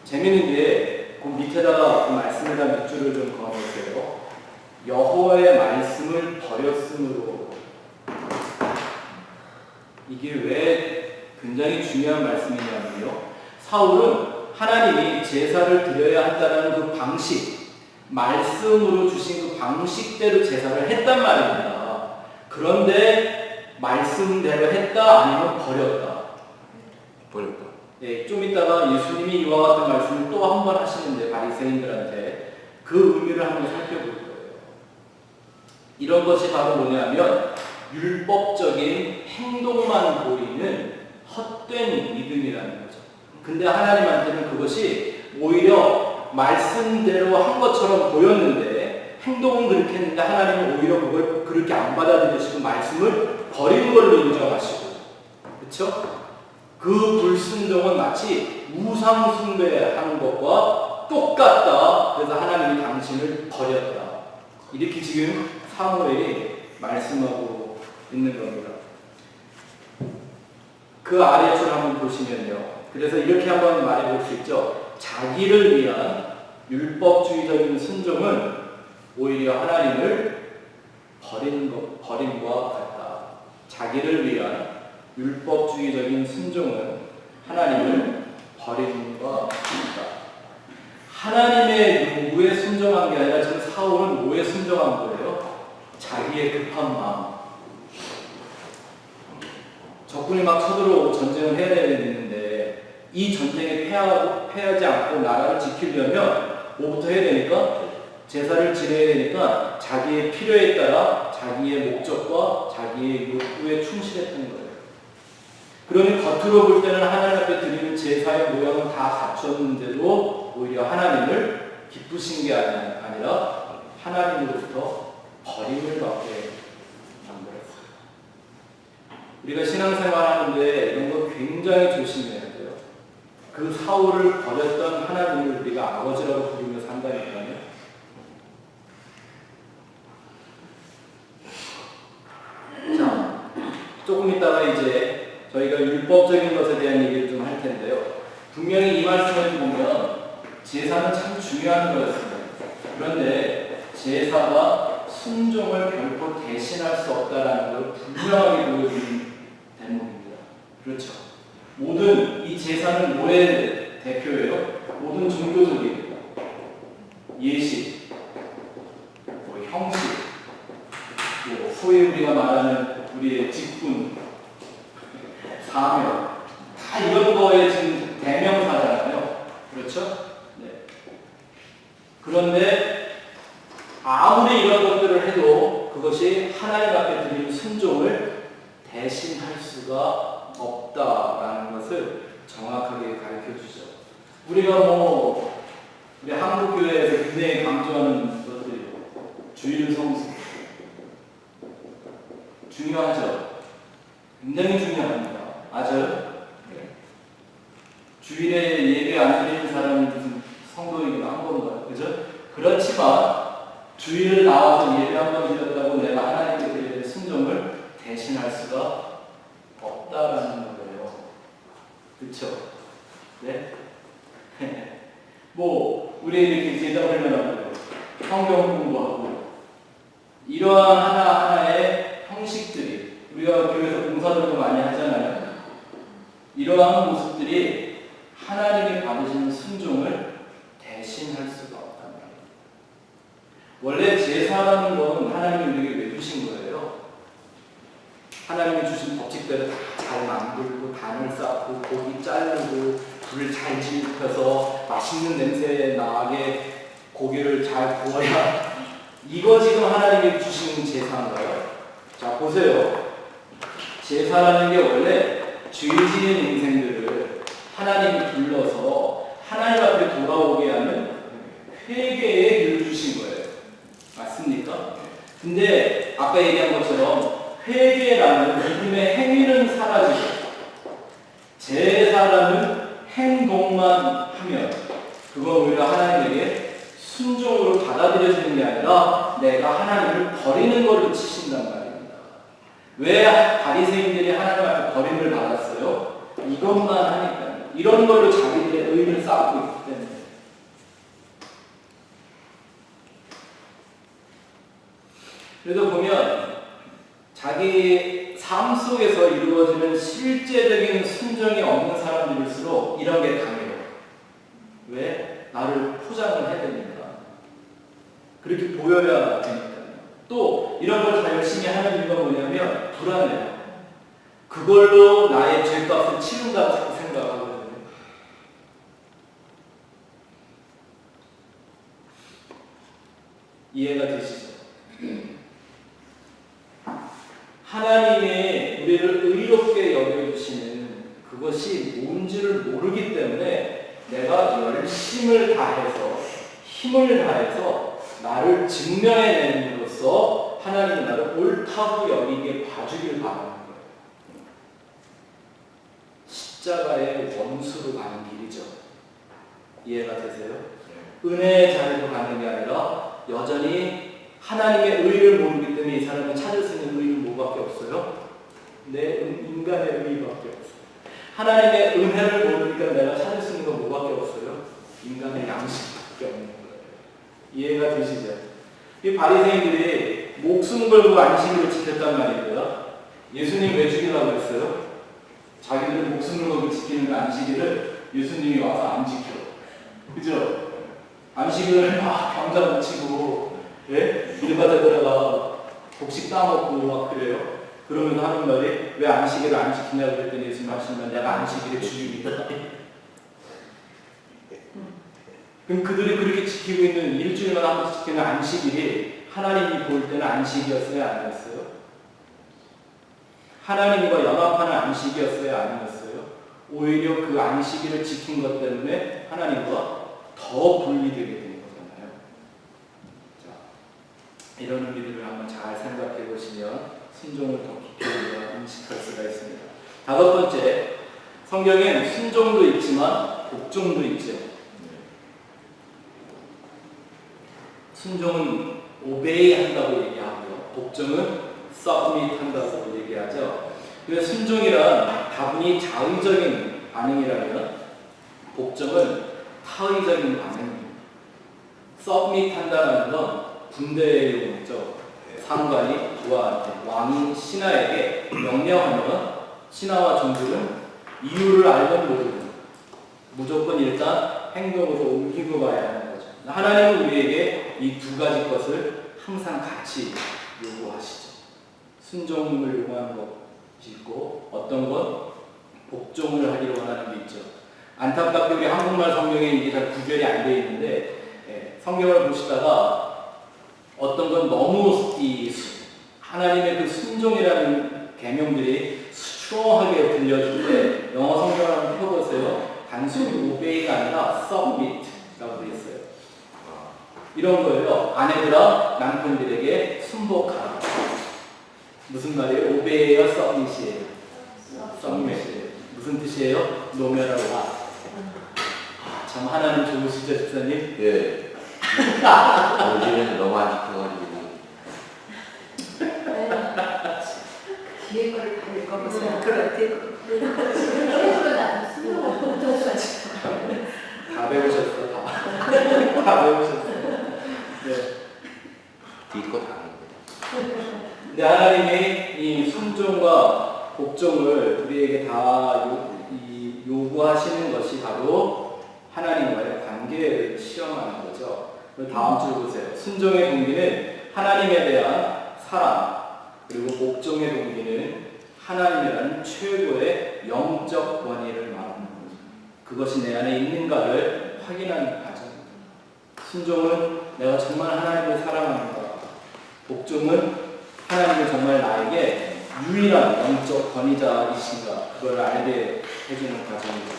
재미있는 게 그 밑에다가 그 말씀에다 몇 줄을 좀 그어놓으세요. 여호와의 말씀을 버렸으므로. 이게 왜 굉장히 중요한 말씀이냐면요. 사울은 하나님이 제사를 드려야 한다는 그 방식, 말씀으로 주신 그 방식대로 제사를 했단 말입니다. 그런데 말씀대로 했다 아니면 버렸다. 버렸다. 네, 좀 이따가 예수님이 이와 같은 말씀을 또 한 번 하시는데 바리새인들한테 그 의미를 한번 살펴볼 거예요. 이런 것이 바로 뭐냐면 율법적인 행동만 보이는 헛된 믿음이라는 거죠. 근데 하나님한테는 그것이 오히려 말씀대로 한 것처럼 보였는데 행동은 그렇게 했는데 하나님은 오히려 그걸 그렇게 안 받아들이시고 말씀을 버린 걸로 인정하시고, 그렇죠? 그 불순종은 마치 우상 숭배하는 것과 똑같다. 그래서 하나님이 당신을 버렸다. 이렇게 지금 사무엘이 말씀하고 있는 겁니다. 그 아래 줄 한번 보시면요. 그래서 이렇게 한번 말해볼 수 있죠. 자기를 위한 율법주의적인 순종은 오히려 하나님을 버림과 같다. 자기를 위한 율법주의적인 순종은 하나님을 버림과 같다. 하나님의 요구에 순종한 게 아니라 지금 사울은 뭐에 순종한 거예요? 자기의 급한 마음. 적군이 막 쳐들어오고 전쟁을 해야 되는데 이 전쟁에 패하지 않고 나라를 지키려면 뭐부터 해야 되니까? 제사를 지내야 되니까 자기의 필요에 따라 자기의 목적과 자기의 욕구에 충실했던 거예요. 그러니 겉으로 볼 때는 하나님 앞에 드리는 제사의 모양은 다 갖췄는데도 오히려 하나님을 기쁘신 게 아니라 하나님으로부터 버림을 받게 만들었어요. 우리가 신앙생활 하는데 이런 거 굉장히 조심해야 돼요. 그 사울을 버렸던 하나님을 우리가 아버지라고 부르며 산다니까요. 자, 조금 있다가 이제 저희가 율법적인 것에 대한 얘기를 좀 할 텐데요. 분명히 이 말씀을 보면 제사는 참 중요한 거였습니다. 그런데 제사가 순종을 결코 대신할 수 없다는 걸 분명하게 보여주는 대목입니다. 그렇죠. 모든 이 제사는 뭐의 대표예요? 모든 종교적인 예식, 뭐 형식, 뭐 소위 우리가 말하는 우리의 직분, 사명, 다 이런 거에 지금 대명사잖아요. 그렇죠? 네. 그런데 아무리 이런 것들을 해도 그것이 하나님 앞에 드리는 순종을 대신할 수가 없다라는 것을 정확하게 가르쳐 주죠. 우리가 우리 한국 교회에서 굉장히 강조하는 것들이 주일 성수 중요하죠. 굉장히 중요합니다. 맞아요? 네. 주일에 예배 안 드리는 사람이 무슨 성도이기도 한 건가요? 그죠? 그렇지만 주일을 나와서 예배 한 번 드렸다고 내가 하나님께 드리는 순종을 대신할 수가 없다라는 거예요. 그렇죠? 네? 우리 이렇게 제자 훈련하고 성경 공부하고 이러한 하나하나의 형식들이 우리가 교회에서 봉사들도 많이 하잖아요. 이러한 모습들이 하나님이 받으시는 순종을 대신할 수가 없단 말이에요. 원래 제사라는 건 하나님이 우리에게 왜 주신 거예요? 하나님이 주신 법칙대로 다 잘 만들고 단을 쌓고 고기 자르고 불을 잘 지펴서 맛있는 냄새 나게 고기를 잘 구워야 이거 지금 하나님이 주신 제사인가요? 자 보세요. 제사라는 게 원래 죄 지은 인생들을 하나님이 불러서 하나님 앞에 돌아오게 하는 회개의 길을 주신 거예요. 맞습니까? 근데 아까 얘기한 것처럼 회개라는 믿음의 행위는 사라지고 제사라는 행동만 하면 그건 오히려 하나님에게 순종으로 받아들여지는 게 아니라 내가 하나님을 버리는 걸로 치신단 말입니다. 왜 바리새인들이 하나님 앞에 버림을 받았어요? 이것만 하니까요. 이런 걸로 자기들의 의를 쌓고 있기 때문에. 그래도 보면 자기 삶 속에서 이루어지는 실제적인 순종이 없는 사람들일수록 이런 게 강해요. 왜? 나를 포장을 해야 되니까. 그렇게 보여야 되니까. 또 이런 걸 다 열심히 하는 이유가 뭐냐면 불안해요. 그걸로 나의 죄값을 치른다고 자꾸 생각하거든요. 이해가 되시죠? 하나님이 우리를 의롭게 여겨주시는 그것이 뭔지를 모르기 때문에 내가 열심을 다해서 힘을 다해서 나를 증명해냄으로써 하나님이 나를 옳다고 여기게 봐주길 바라는 거예요. 십자가의 원수로 가는 길이죠. 이해가 되세요? 은혜의 자리로 가는 게 아니라 여전히 하나님의 의를 모르기 때문에 이 사람은 찾을 수 있는 의는 뭐밖에 없어요? 내 인간의 의밖에 없어요. 하나님의 은혜를 모르니까 내가 찾을 수 있는 건 뭐밖에 없어요? 인간의 양식밖에 없는 거예요. 이해가 되시죠? 이 바리새인들이 목숨 걸고 안식일을 지켰단 말이고요. 예수님 왜 죽이려고 했어요? 자기들은 목숨을 걸고 지키는 그 안식일을 예수님이 와서 안 지켜. 그죠? 안식일을 막 병자 붙이고 예? 일바다 들어가 곡식 따먹고 막 그래요. 그러면 하는 말이 왜 안식일을 안 지키냐고 그랬더니 예수님 하시면 내가 안식일의 주님이다. 그럼 그들이 그렇게 지키고 있는 일주일마다 한 번씩 지키는 안식일이 하나님이 볼 때는 안식이었어요? 아니었어요? 하나님과 연합하는 안식이었어요? 아니었어요? 오히려 그 안식일을 지킨 것 때문에 하나님과 더 분리되게 된 거잖아요. 자, 이런 의미들을 한번 잘 생각해 보시면 순종을 더 깊이 인식할 수가 있습니다. 다섯 번째, 성경엔 순종도 있지만 복종도 있죠. 순종은 오베이 한다고 얘기하고요. 복종은 서브밋 한다고 얘기하죠. 그래서 순종이란 다분히 자의적인 반응이라면 복종은 타의적인 반응입니다. 서브밋 한다는 건 군대의 용어죠. 상관이 왕이 신하에게 명령하면 신하와 종들은 이유를 알면 모르는 무조건 일단 행동으로 옮기고 가야 하는 거죠. 하나님은 우리에게 이 두 가지 것을 항상 같이 요구하시죠. 순종을 요구하는 것이 있고 어떤 건 복종을 하기를 원하는 게 있죠. 안타깝게 우리 한국말 성경에 이게 잘 구별이 안 되어 있는데 성경을 보시다가 어떤 건 너무 이 하나님의 그 순종이라는 계명들이 수초하게 들려줄 때 영어 성경을 한번 펴보세요. 단순히 오베이가 아니라 submit라고 되어 있어요. 이런 거예요. 아내들아 남편들에게 순복하라. 무슨 말이에요? 오베이와 submit이에요. submit이에요. 무슨 뜻이에요? 노멸하라. 참 하나님 좋으시죠, 집사님? 예. 요즘에는 너무 안 지켜가지고. 뒤에 거를 다 읽어보세요. 그렇지. 다 배우셨어, 다 배우셨어. 네. 뒤거 다 하는 거예요. 근데 하나님이 이 순종과 복종을 우리에게 다 요구하시는 것이 바로 하나님과의 관계를 시험하는 거죠. 다음 줄 보세요. 순종의 동기는 하나님에 대한 사랑, 그리고 복종의 동기는 하나님이라는 최고의 영적 권위를 말하는 거죠. 그것이 내 안에 있는가를 확인하는 과정입니다. 순종은 내가 정말 하나님을 사랑하는가, 복종은 하나님이 정말 나에게 유일한 영적 권위자이신가, 그걸 알게 해주는 과정입니다.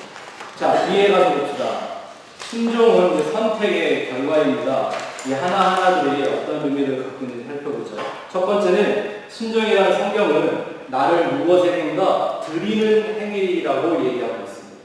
자, 뒤에 가서 봅시다. 순종은 선택의 결과입니다. 이 하나하나들이 어떤 의미를 갖고 있는지 살펴보죠. 첫 번째는 순종이라는 성경은 나를 무엇에든가 드리는 행위라고 얘기하고 있습니다.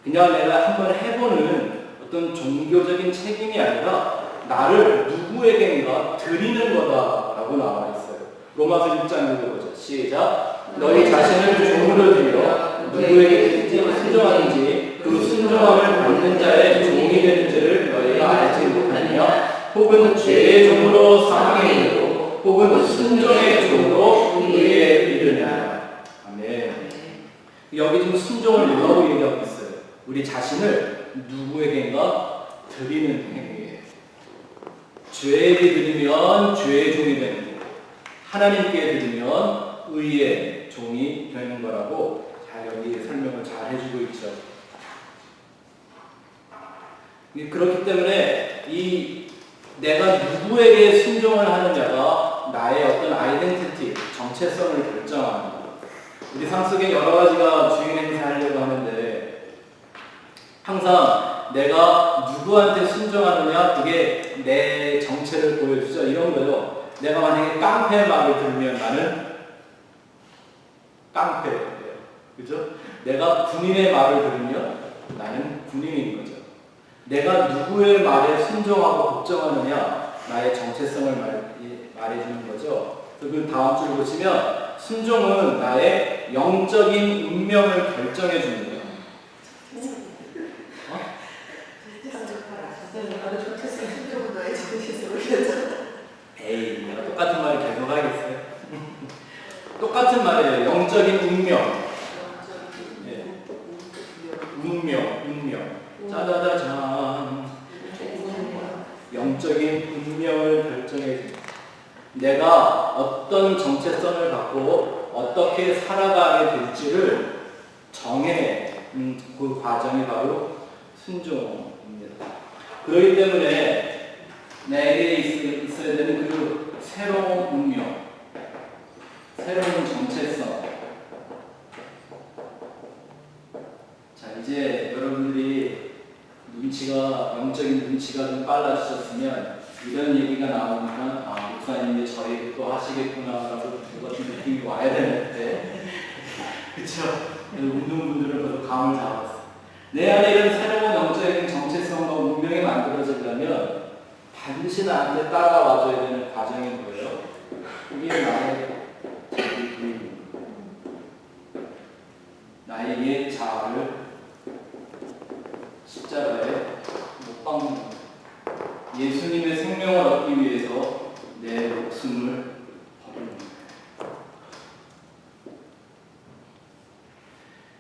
그냥 내가 한번 해보는 어떤 종교적인 책임이 아니라 나를 누구에겐가 드리는 거다라고 나와 있어요. 로마서 6장 읽어보죠. 시작. 너희 자신을 종으로 드려 누구에게든지 순종하는지 그 순종함을 받는 자의 종이 되는 줄을 너희가 알지 못하느냐? 혹은 죄의 종으로 사망에 이르고 혹은 순종의 종으로 의에 이르느냐? 아멘. 여기 지금 순종을 뭐라고 얘기하고 있어요? 우리 자신을 누구에게인가 드리는 행위예요. 죄에게 드리면 죄의 종이 되는 거고 하나님께 드리면 의의 종이 되는 거라고 잘 여기 설명을 잘 해주고 있죠. 그렇기 때문에 이 내가 누구에게 순종을 하느냐가 나의 어떤 아이덴티티, 정체성을 결정하는 거예요. 우리 삶 속에 여러 가지가 주인 행사하려고 하는데 항상 내가 누구한테 순종하느냐 그게 내 정체를 보여주죠. 이런 거요. 내가 만약에 깡패 말을 들으면 나는 깡패예요. 그죠? 내가 군인의 말을 들으면 나는 군인인 거죠. 내가 누구의 말에 순종하고 복종하느냐 나의 정체성을 말해주는 거죠. 그 다음 줄 보시면 순종은 나의 영적인 운명을 결정해 주는 거예요. 에이, 내가 똑같은 말을 계속 하겠어요? 똑같은 말이에요. 영적인 운명. 네. 운명. 짜자자잔. 영적인 운명을 결정해 줍니다. 내가 어떤 정체성을 갖고 어떻게 살아가게 될지를 정해낸 그 과정이 바로 순종입니다. 그렇기 때문에 내게 있어야 되는 그 새로운 운명, 새로운 정체성. 자, 이제 여러분들이 영적인 눈치가 좀 빨라지셨으면 이런 얘기가 나오니까 목사님이 저 얘기 또 하시겠구나라고 그것같은 느낌이 와야 되는데 그쵸? 운동분들은 벌써 감을 잡았어요. 내 안에 이런 새로운 영적인 정체성과 운명이 만들어지려면 반드시 나한테 따라와줘야 되는 과정이 뭐예요? 그게 나의 자기 부인, 나의 옛 자아를 십자가에 못 박는 거예요. 예수님의 생명을 얻기 위해서 내 목숨을 버리는 거예요.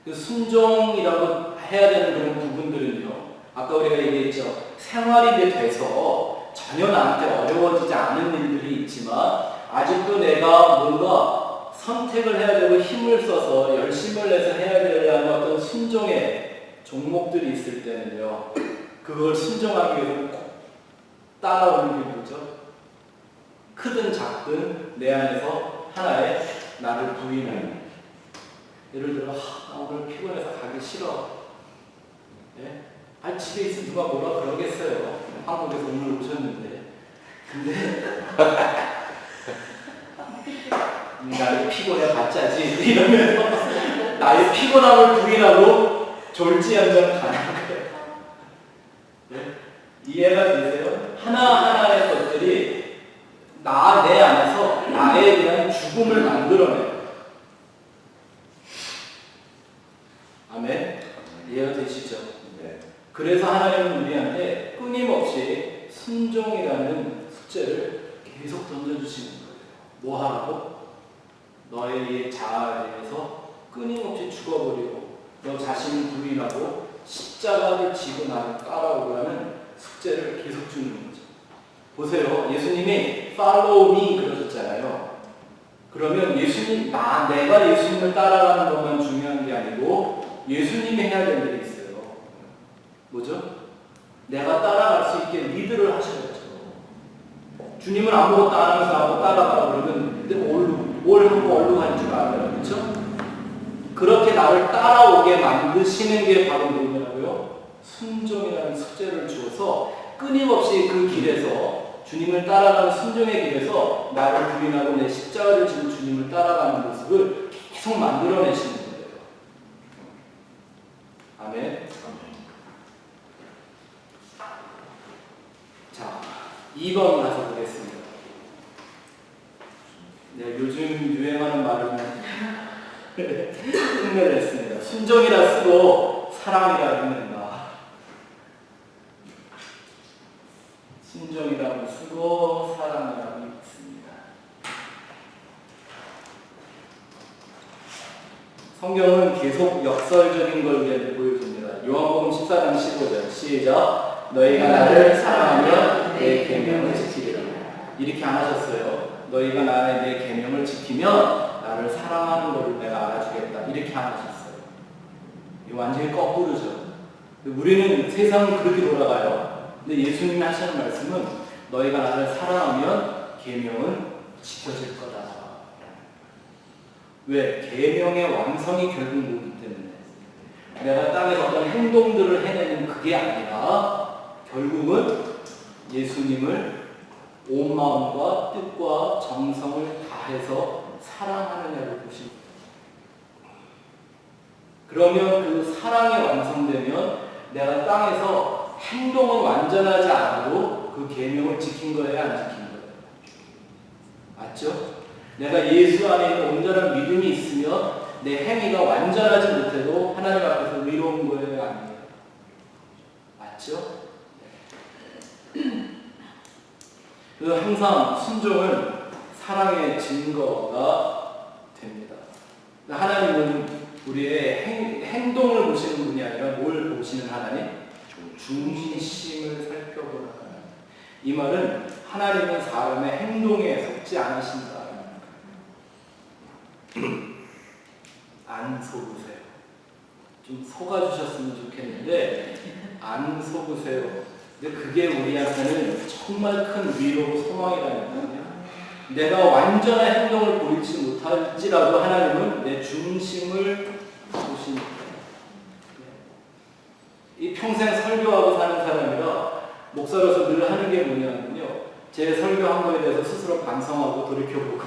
그 순종이라고 해야 되는 그런 부분들은요, 아까 우리가 얘기했죠. 생활이 돼서 전혀 나한테 어려워지지 않은 일들이 있지만 아직도 내가 뭔가 선택을 해야 되고 힘을 써서 열심을 내서 해야 되려는 어떤 순종의 종목들이 있을 때는요, 그걸 순종하기 위해서 꼭 따라오는 게 뭐죠? 크든 작든 내 안에서 하나의 나를 부인하는. 예를 들어, 나 오늘 피곤해서 가기 싫어. 네? 집에 있으면 누가 뭐라 그러겠어요. 한국에서 오늘 오셨는데. 근데 나의 피곤해 봤자지 이러면서 나의 피곤함을 부인하고 졸지연정 가는 거예요. 네? 이해가 되세요? 하나하나의 것들이 내 안에서 나에 대한 죽음을 만들어내요. 아멘? 이해가 되시죠? 네. 그래서 하나님은 우리한테 끊임없이 순종이라는 숙제를 계속 던져주시는 거예요. 뭐 하라고? 너의 자아에 대해서 끊임없이 죽어버리고 너 자신을 부인하고 십자가를 지고 나를 따라오라는 숙제를 계속 주는 거죠. 보세요. 예수님이 follow me 그러셨잖아요. 그러면 내가 예수님을 따라가는 것만 중요한 게 아니고 예수님이 해야 될 일이 있어요. 뭐죠? 내가 따라갈 수 있게 리드를 하셔야죠. 주님은 아무것도 안 하면서 나보고 따라가라 그러면 뭘 하고 어디로 가는 줄 알아요. 그렇죠? 그렇게 나를 따라오게 만드시는 게 바로 뭐냐고요? 순종이라는 숙제를 주어서 끊임없이 그 길에서 주님을 따라가는 순종의 길에서 나를 부인하고 내 십자가를 지고 주님을 따라가는 모습을 계속 만들어내시는 거예요. 아멘. 자, 2번 가서 보겠습니다. 네, 요즘 유행하는 말은 흉내를 냈습니다. 순종이라 쓰고 사랑이라 읽는다. 순종이라고 쓰고 사랑이라고 읽습니다. 성경은 계속 역설적인 걸 보여줍니다. 요한복음 14장 15절 시작. 너희가 나를 사랑하면 내 계명을 지키리라. 이렇게 안 하셨어요. 너희가 내 계명을 지키면 나를 사랑하는 것을 내가 알아주겠다. 이렇게 안 하셨어요. 이거 완전히 거꾸로죠. 우리는 세상은 그렇게 돌아가요. 근데 예수님이 하시는 말씀은 너희가 나를 사랑하면 계명은 지켜질 거다. 왜? 계명의 완성이 결국 뭐기 때문에 내가 땅에서 어떤 행동들을 해내는 그게 아니라 결국은 예수님을 온 마음과 뜻과 정성을 다해서 사랑하느냐를 보십니다. 그러면 그 사랑이 완성되면 내가 땅에서 행동은 완전하지 않아도 그 계명을 지킨 거예요, 안 지킨 거예요? 맞죠? 내가 예수 안에 있는 온전한 믿음이 있으면 내 행위가 완전하지 못해도 하나님 앞에서 의로운 거예요, 아니에요? 맞죠? 그래서 항상 순종은 사랑의 증거가 됩니다. 하나님은 우리의 행동을 보시는 분이 아니라 뭘 보시는 하나님? 중심을 살펴보는 하나님. 이 말은 하나님은 사람의 행동에 속지 않으신다. 안 속으세요. 좀 속아주셨으면 좋겠는데 안 속으세요. 근데 그게 우리한테는 정말 큰 위로고 소망이라니까요. 내가 완전한 행동을 보이지 못할지라도 하나님은 내 중심을 보시니까. 이 평생 설교하고 사는 사람이라 목사로서 늘 하는 게 뭐냐면요. 제 설교한 거에 대해서 스스로 반성하고 돌이켜보고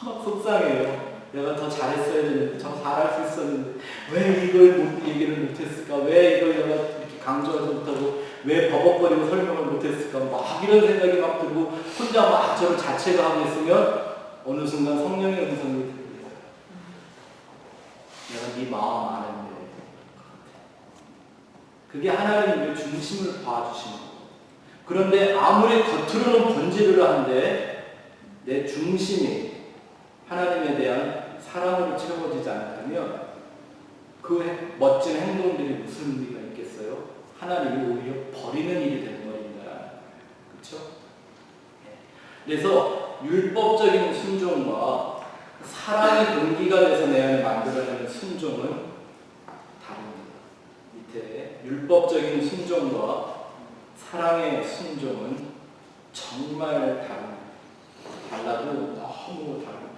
막 속상해요. 내가 더 잘했어야 되는데, 더 잘할 수 있었는데 왜 이걸 얘기를 못했을까? 왜 이걸 내가 이렇게 강조하지 못하고 왜 버벅거리고 설명을 못했을까? 막 이런 생각이 막 들고 혼자 막 저를 자책하고 있으면 어느 순간 성령의 음성이 들려요. 내가 네 마음 아는데. 그게 하나님의 중심을 봐주시는 거예요. 그런데 아무리 겉으로는 번지르르 한데 내 중심이 하나님에 대한 사랑으로 채워지지 않다면 그 멋진 행동들이 무슨 의미가 있겠어요? 하나님이 오히려 버리는 일이 되는 거입니다. 그렇죠? 그래서 율법적인 순종과 사랑의 동기가 돼서 내 안에 만들어내는 순종은 다릅니다. 밑에 율법적인 순종과 사랑의 순종은 정말 달라도 너무 다릅니다.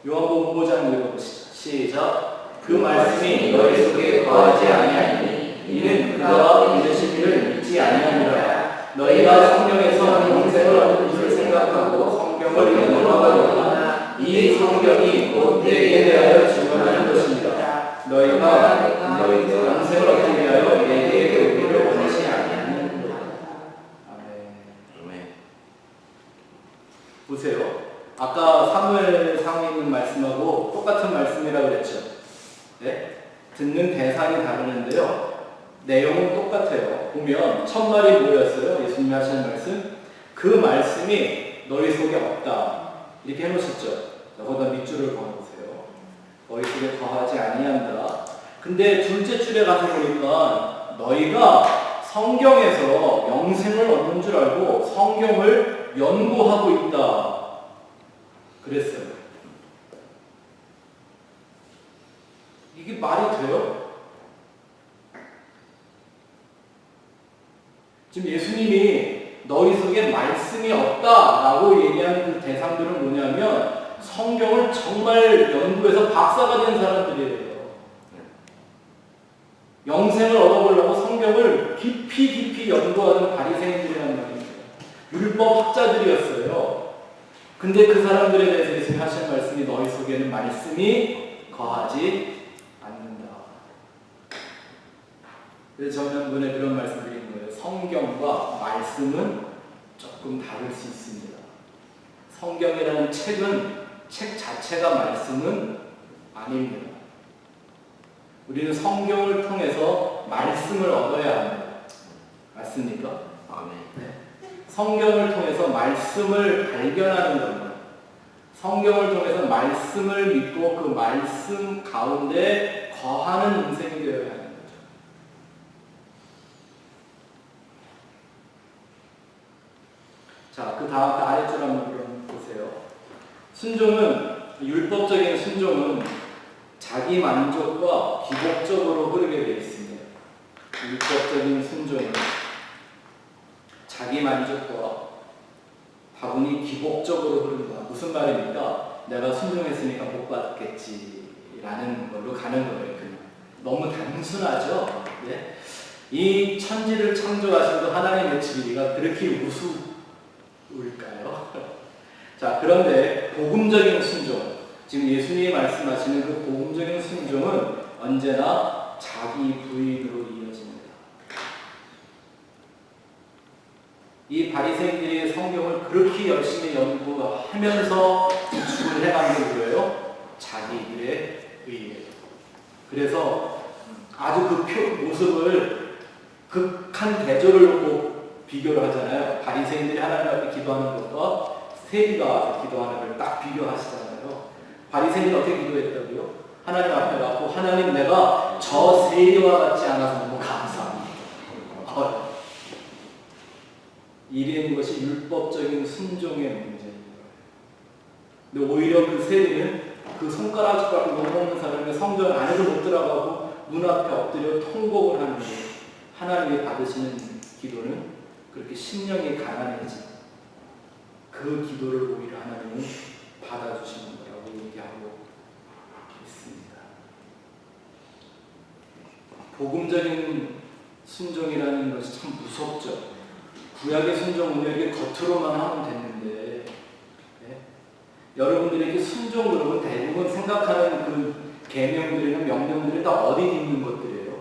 요한복음 5장 읽어보시죠. 시작. 그 말씀이 너희 속에 거하지 아니하니 이는 그가 믿으신 이를 믿지 아니하니라. 너희가 성경에서 영생을 얻은 줄 생각하고 성경을 연구하거니와 이 성경이 곧 내게 대하여 증언하는 것입니다. 너희가 영생을 얻기 위하여 내게 오기를 원하지 아니하는 것이다. 아멘. 보세요. 아까 사무엘상에 있는 말씀하고 똑같은 말씀이라고 그랬죠. 네? 듣는 대상이 다르는데요. 내용은 똑같아요. 보면 첫 말이 뭐였어요? 예수님이 하시는 말씀. 그 말씀이 너희 속에 없다. 이렇게 해놓으셨죠. 거기다 밑줄을 그어보세요. 너희 속에 거하지 아니한다. 근데 둘째 줄에 가서 보니까 너희가 성경에서 영생을 얻는 줄 알고 성경을 연구하고 있다. 그랬어요. 이게 말이 돼요? 지금 예수님이 너희 속에 말씀이 없다라고 얘기하는 그 대상들은 뭐냐면 성경을 정말 연구해서 박사가 된 사람들이에요. 영생을 얻어보려고 성경을 깊이 연구하는 바리새인들이란 말이에요. 율법 학자들이었어요. 근데 그 사람들에 대해서 예수님이 하시는 말씀이 너희 속에는 말씀이 거하지 않는다. 그래서 저는 그런 말씀 드린 거예요. 성경과 말씀은 조금 다를 수 있습니다. 성경이라는 책 자체가 말씀은 아닙니다. 우리는 성경을 통해서 말씀을 얻어야 합니다. 맞습니까? 아멘. 네. 성경을 통해서 말씀을 발견하는 겁니다. 성경을 통해서 말씀을 믿고 그 말씀 가운데 거하는 인생이 되어야 하는 거죠. 자, 그 다음 아래줄 한번 보세요. 순종은, 율법적인 순종은 자기 만족과 기복적으로 흐르게 되어 있습니다. 율법적인 순종은 자기 만족과 다분히 기복적으로 흐른다. 무슨 말입니까? 내가 순종했으니까 복 받겠지라는 걸로 가는 거예요. 그냥. 너무 단순하죠? 네? 이 천지를 창조하신 그 하나님의 진리가 그렇게 우스울까요? 자, 그런데 복음적인 순종, 지금 예수님이 말씀하시는 그 복음적인 순종은 언제나 자기 부인으로 이어집니다. 이 바리새인들이 성경을 그렇게 열심히 연구하면서 구축을 해간 게 뭐예요? 자기들의 의예요. 그래서 아주 그 모습을 극한 대조를 놓고 비교를 하잖아요. 바리새인들이 하나님 앞에 기도하는 것과 세리가 기도하는 걸 딱 비교하시잖아요. 바리새인은 어떻게 기도했다고요? 하나님 앞에 가고 하나님 내가 저 세리와 같지 않아서 너무 감사합니다. 이런 것이 불법적인 순종의 문제인 거예요. 근데 오히려 그 세리는 그 손가락 숟가락을 못 먹는 사람이 성전 안에도 못 들어가고 문 앞에 엎드려 통곡을 하는 게 하나님이 받으시는 기도는 그렇게 심령이 가난해지 그 기도를 오히려 하나님은 받아주시는 거라고 얘기하고 있습니다. 복음적인 순종이라는 것이 참 무섭죠. 구약의 순종은 이렇게 겉으로만 하면 됐는데 여러분들에게 순종 그러면 대부분 생각하는 그 계명들이나 명령들이 다 어디 있는 것들이에요?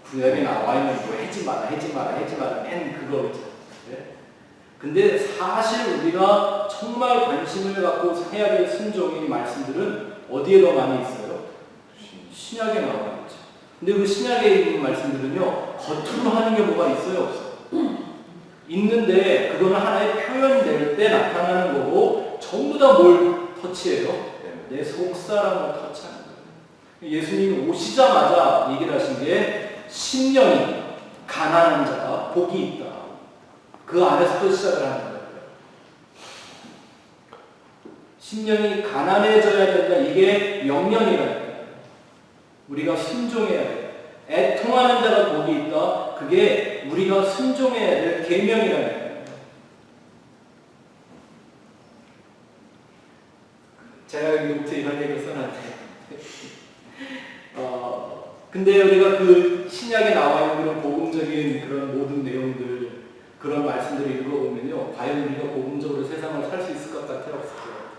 구약에 나와 있는 뭐 하지 마라, 하지 마라, 하지 마라, 맨 그거죠. 근데 사실 우리가 정말 관심을 갖고 해야 될 순종의 말씀들은 어디에 더 많이 있어요? 신약에 나와 있죠. 근데 그 신약에 있는 말씀들은요, 겉으로 하는 게 뭐가 있어요? 없어요? 있는데 그거는 하나의 표현될 때 나타나는 거고 전부 다 뭘 터치해요? 내 속사람을 터치하는 거예요. 예수님이 오시자마자 얘기를 하신 게 심령이 가난한 자가 복이 있다. 그 안에서부터 시작을 하는 거예요. 심령이 가난해져야 된다. 이게 명령이라는 거예요. 우리가 순종해야 돼요. 애통하는 자가 복이 있다. 그게 우리가 순종해야 될 계명이라는 거예요. 제가 여기 노트에 이런 얘기를 써놨는데 근데 우리가 그 신약에 나와 있는 그런 복음적인 그런 모든 내용들 그런 말씀들을 읽어보면요, 과연 우리가 복음적으로 세상을 살 수 있을 것 같아요? 없을 것 같아요?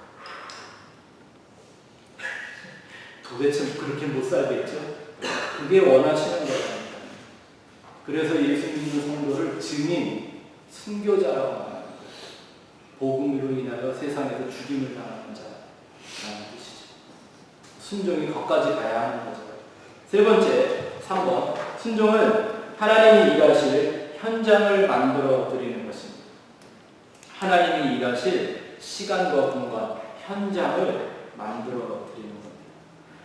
도대체 그렇게 못 살겠죠? 그게 원하시는 거예요. 그래서 예수 믿는 성도를 증인, 순교자라고 말하는 거예요. 복음으로 인하여 세상에서 죽임을 당하는 자라는 뜻이죠. 순종이 거기까지 가야 하는 거죠. 세 번째, 3번. 순종은 하나님이 일하실 현장을 만들어 드리는 것입니다. 하나님이 일하실 시간과 공간, 현장을 만들어 드리는 겁니다.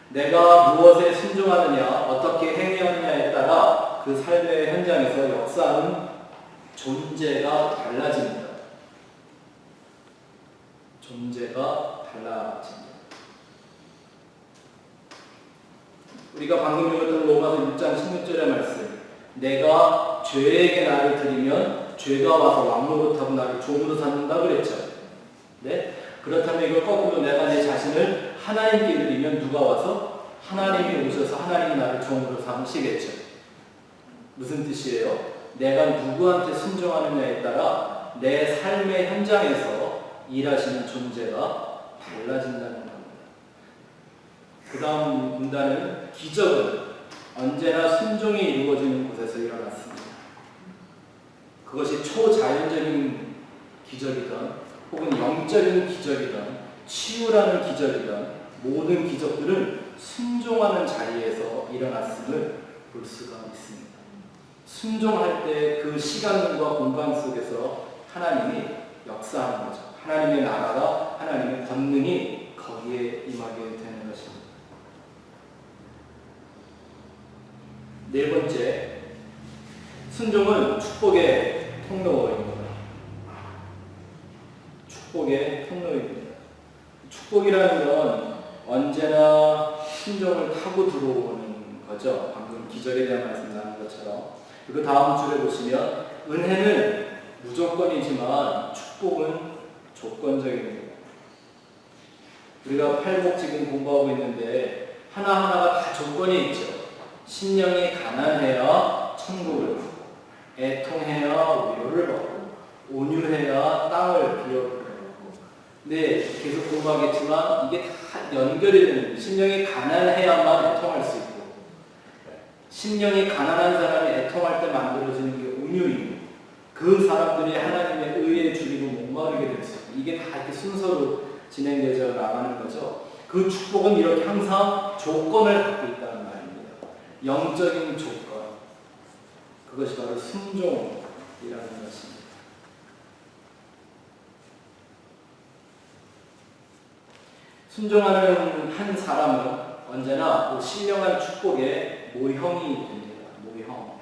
내가 무엇에 순종하느냐, 어떻게 행하느냐에 따라 그 삶의 현장에서 역사하는 존재가 달라집니다. 존재가 달라집니다. 우리가 방금 읽었던 로마서 6장 16절의 말씀, 내가 죄에게 나를 드리면 죄가 와서 왕 노릇하고 나를 종으로 삼는다 그랬죠. 네? 그렇다면 이걸 거꾸로 내가 내 자신을 하나님께 드리면 누가 와서 하나님이 오셔서 하나님이 나를 종으로 삼으시겠죠. 무슨 뜻이에요? 내가 누구한테 순종하느냐에 따라 내 삶의 현장에서 일하시는 존재가 달라진다는 겁니다. 그 다음 문단은 기적은 언제나 순종이 이루어지는 곳에서 일어났습니다. 그것이 초자연적인 기적이든 혹은 영적인 기적이든 치유라는 기적이든 모든 기적들은 순종하는 자리에서 일어났음을 볼 수가 있습니다. 순종할 때 그 시간과 공간 속에서 하나님이 역사하는 거죠. 하나님의 나라가, 하나님의 권능이 거기에 임하게 되는 것입니다. 네 번째, 순종은 축복의 통로입니다. 축복의 통로입니다. 축복이라는 건 언제나 순종을 타고 들어오는 거죠. 방금 기적에 대한 말씀 나눈 것처럼. 그리고 다음 줄에 보시면 은혜는 무조건이지만 축복은 조건적입니다. 우리가 팔복 지금 공부하고 있는데 하나하나가 다 조건이 있죠. 심령이 가난해야 천국을 받고, 애통해야 위로를 받고, 온유해야 땅을 비워주고. 근데 계속 공부하겠지만 이게 다 연결이 되는 거예요. 심령이 가난해야만 애통할 수 있고, 심령이 가난한 사람이 애통할 때 만들어지는 게 온유이고, 그 사람들이 하나님의 의에 줄이고 목마르게 될 수 있고, 이게 다 이렇게 순서로 진행되어 나가는 거죠. 그 축복은 이렇게 항상 조건을 갖고 있다는 말입니다. 영적인 조건. 그것이 바로 순종이라는 것입니다. 순종하는 한 사람은 언제나 그 신령한 축복의 모형이 됩니다. 모형.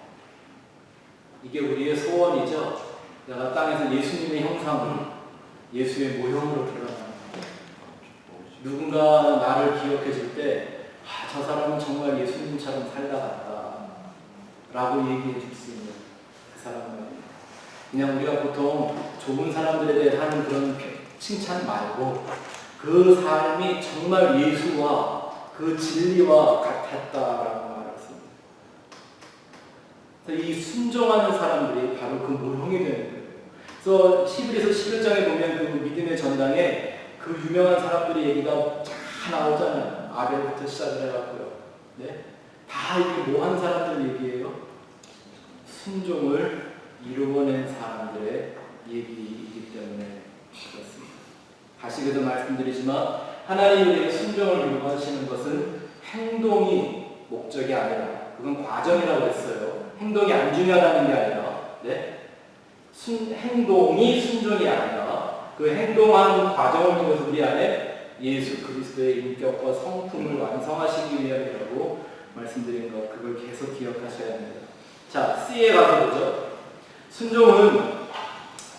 이게 우리의 소원이죠. 내가 땅에서 예수님의 형상으로 예수의 모형으로 드러나는 거예요. 누군가 나를 기억해 줄 때 저 사람은 정말 예수님처럼 살다갔다 라고 얘기해 줄 수 있는 그 사람은 그냥 우리가 보통 좋은 사람들에 대해 하는 그런 칭찬 말고 그 삶이 정말 예수와 그 진리와 같았다라고 말했습니다. 그래서 이 순종하는 사람들이 바로 그 모형이 되는 거예요. 그래서 히브리서 11장에 보면 그 믿음의 전당에 그 유명한 사람들의 얘기가 다 나오잖아요. 아벨부터 시작을 해갖고요. 네? 다 이게 뭐 하는 사람들 얘기예요? 순종을 이루어낸 사람들의 얘기이기 때문에 그렇습니다. 다시 그래서 말씀드리지만 하나님이 우리에게 순종을 요구하시는 것은 행동이 목적이 아니라 그건 과정이라고 했어요. 행동이 안 중요하다는 게 아니라 네? 행동이 순종이 아니라 그 행동하는 과정을 통해서 우리 안에 예수 그리스도의 인격과 성품을 완성하시기 위함이라고 말씀드린 것 그걸 계속 기억하셔야 합니다. 자, C에 가서 보죠. 순종은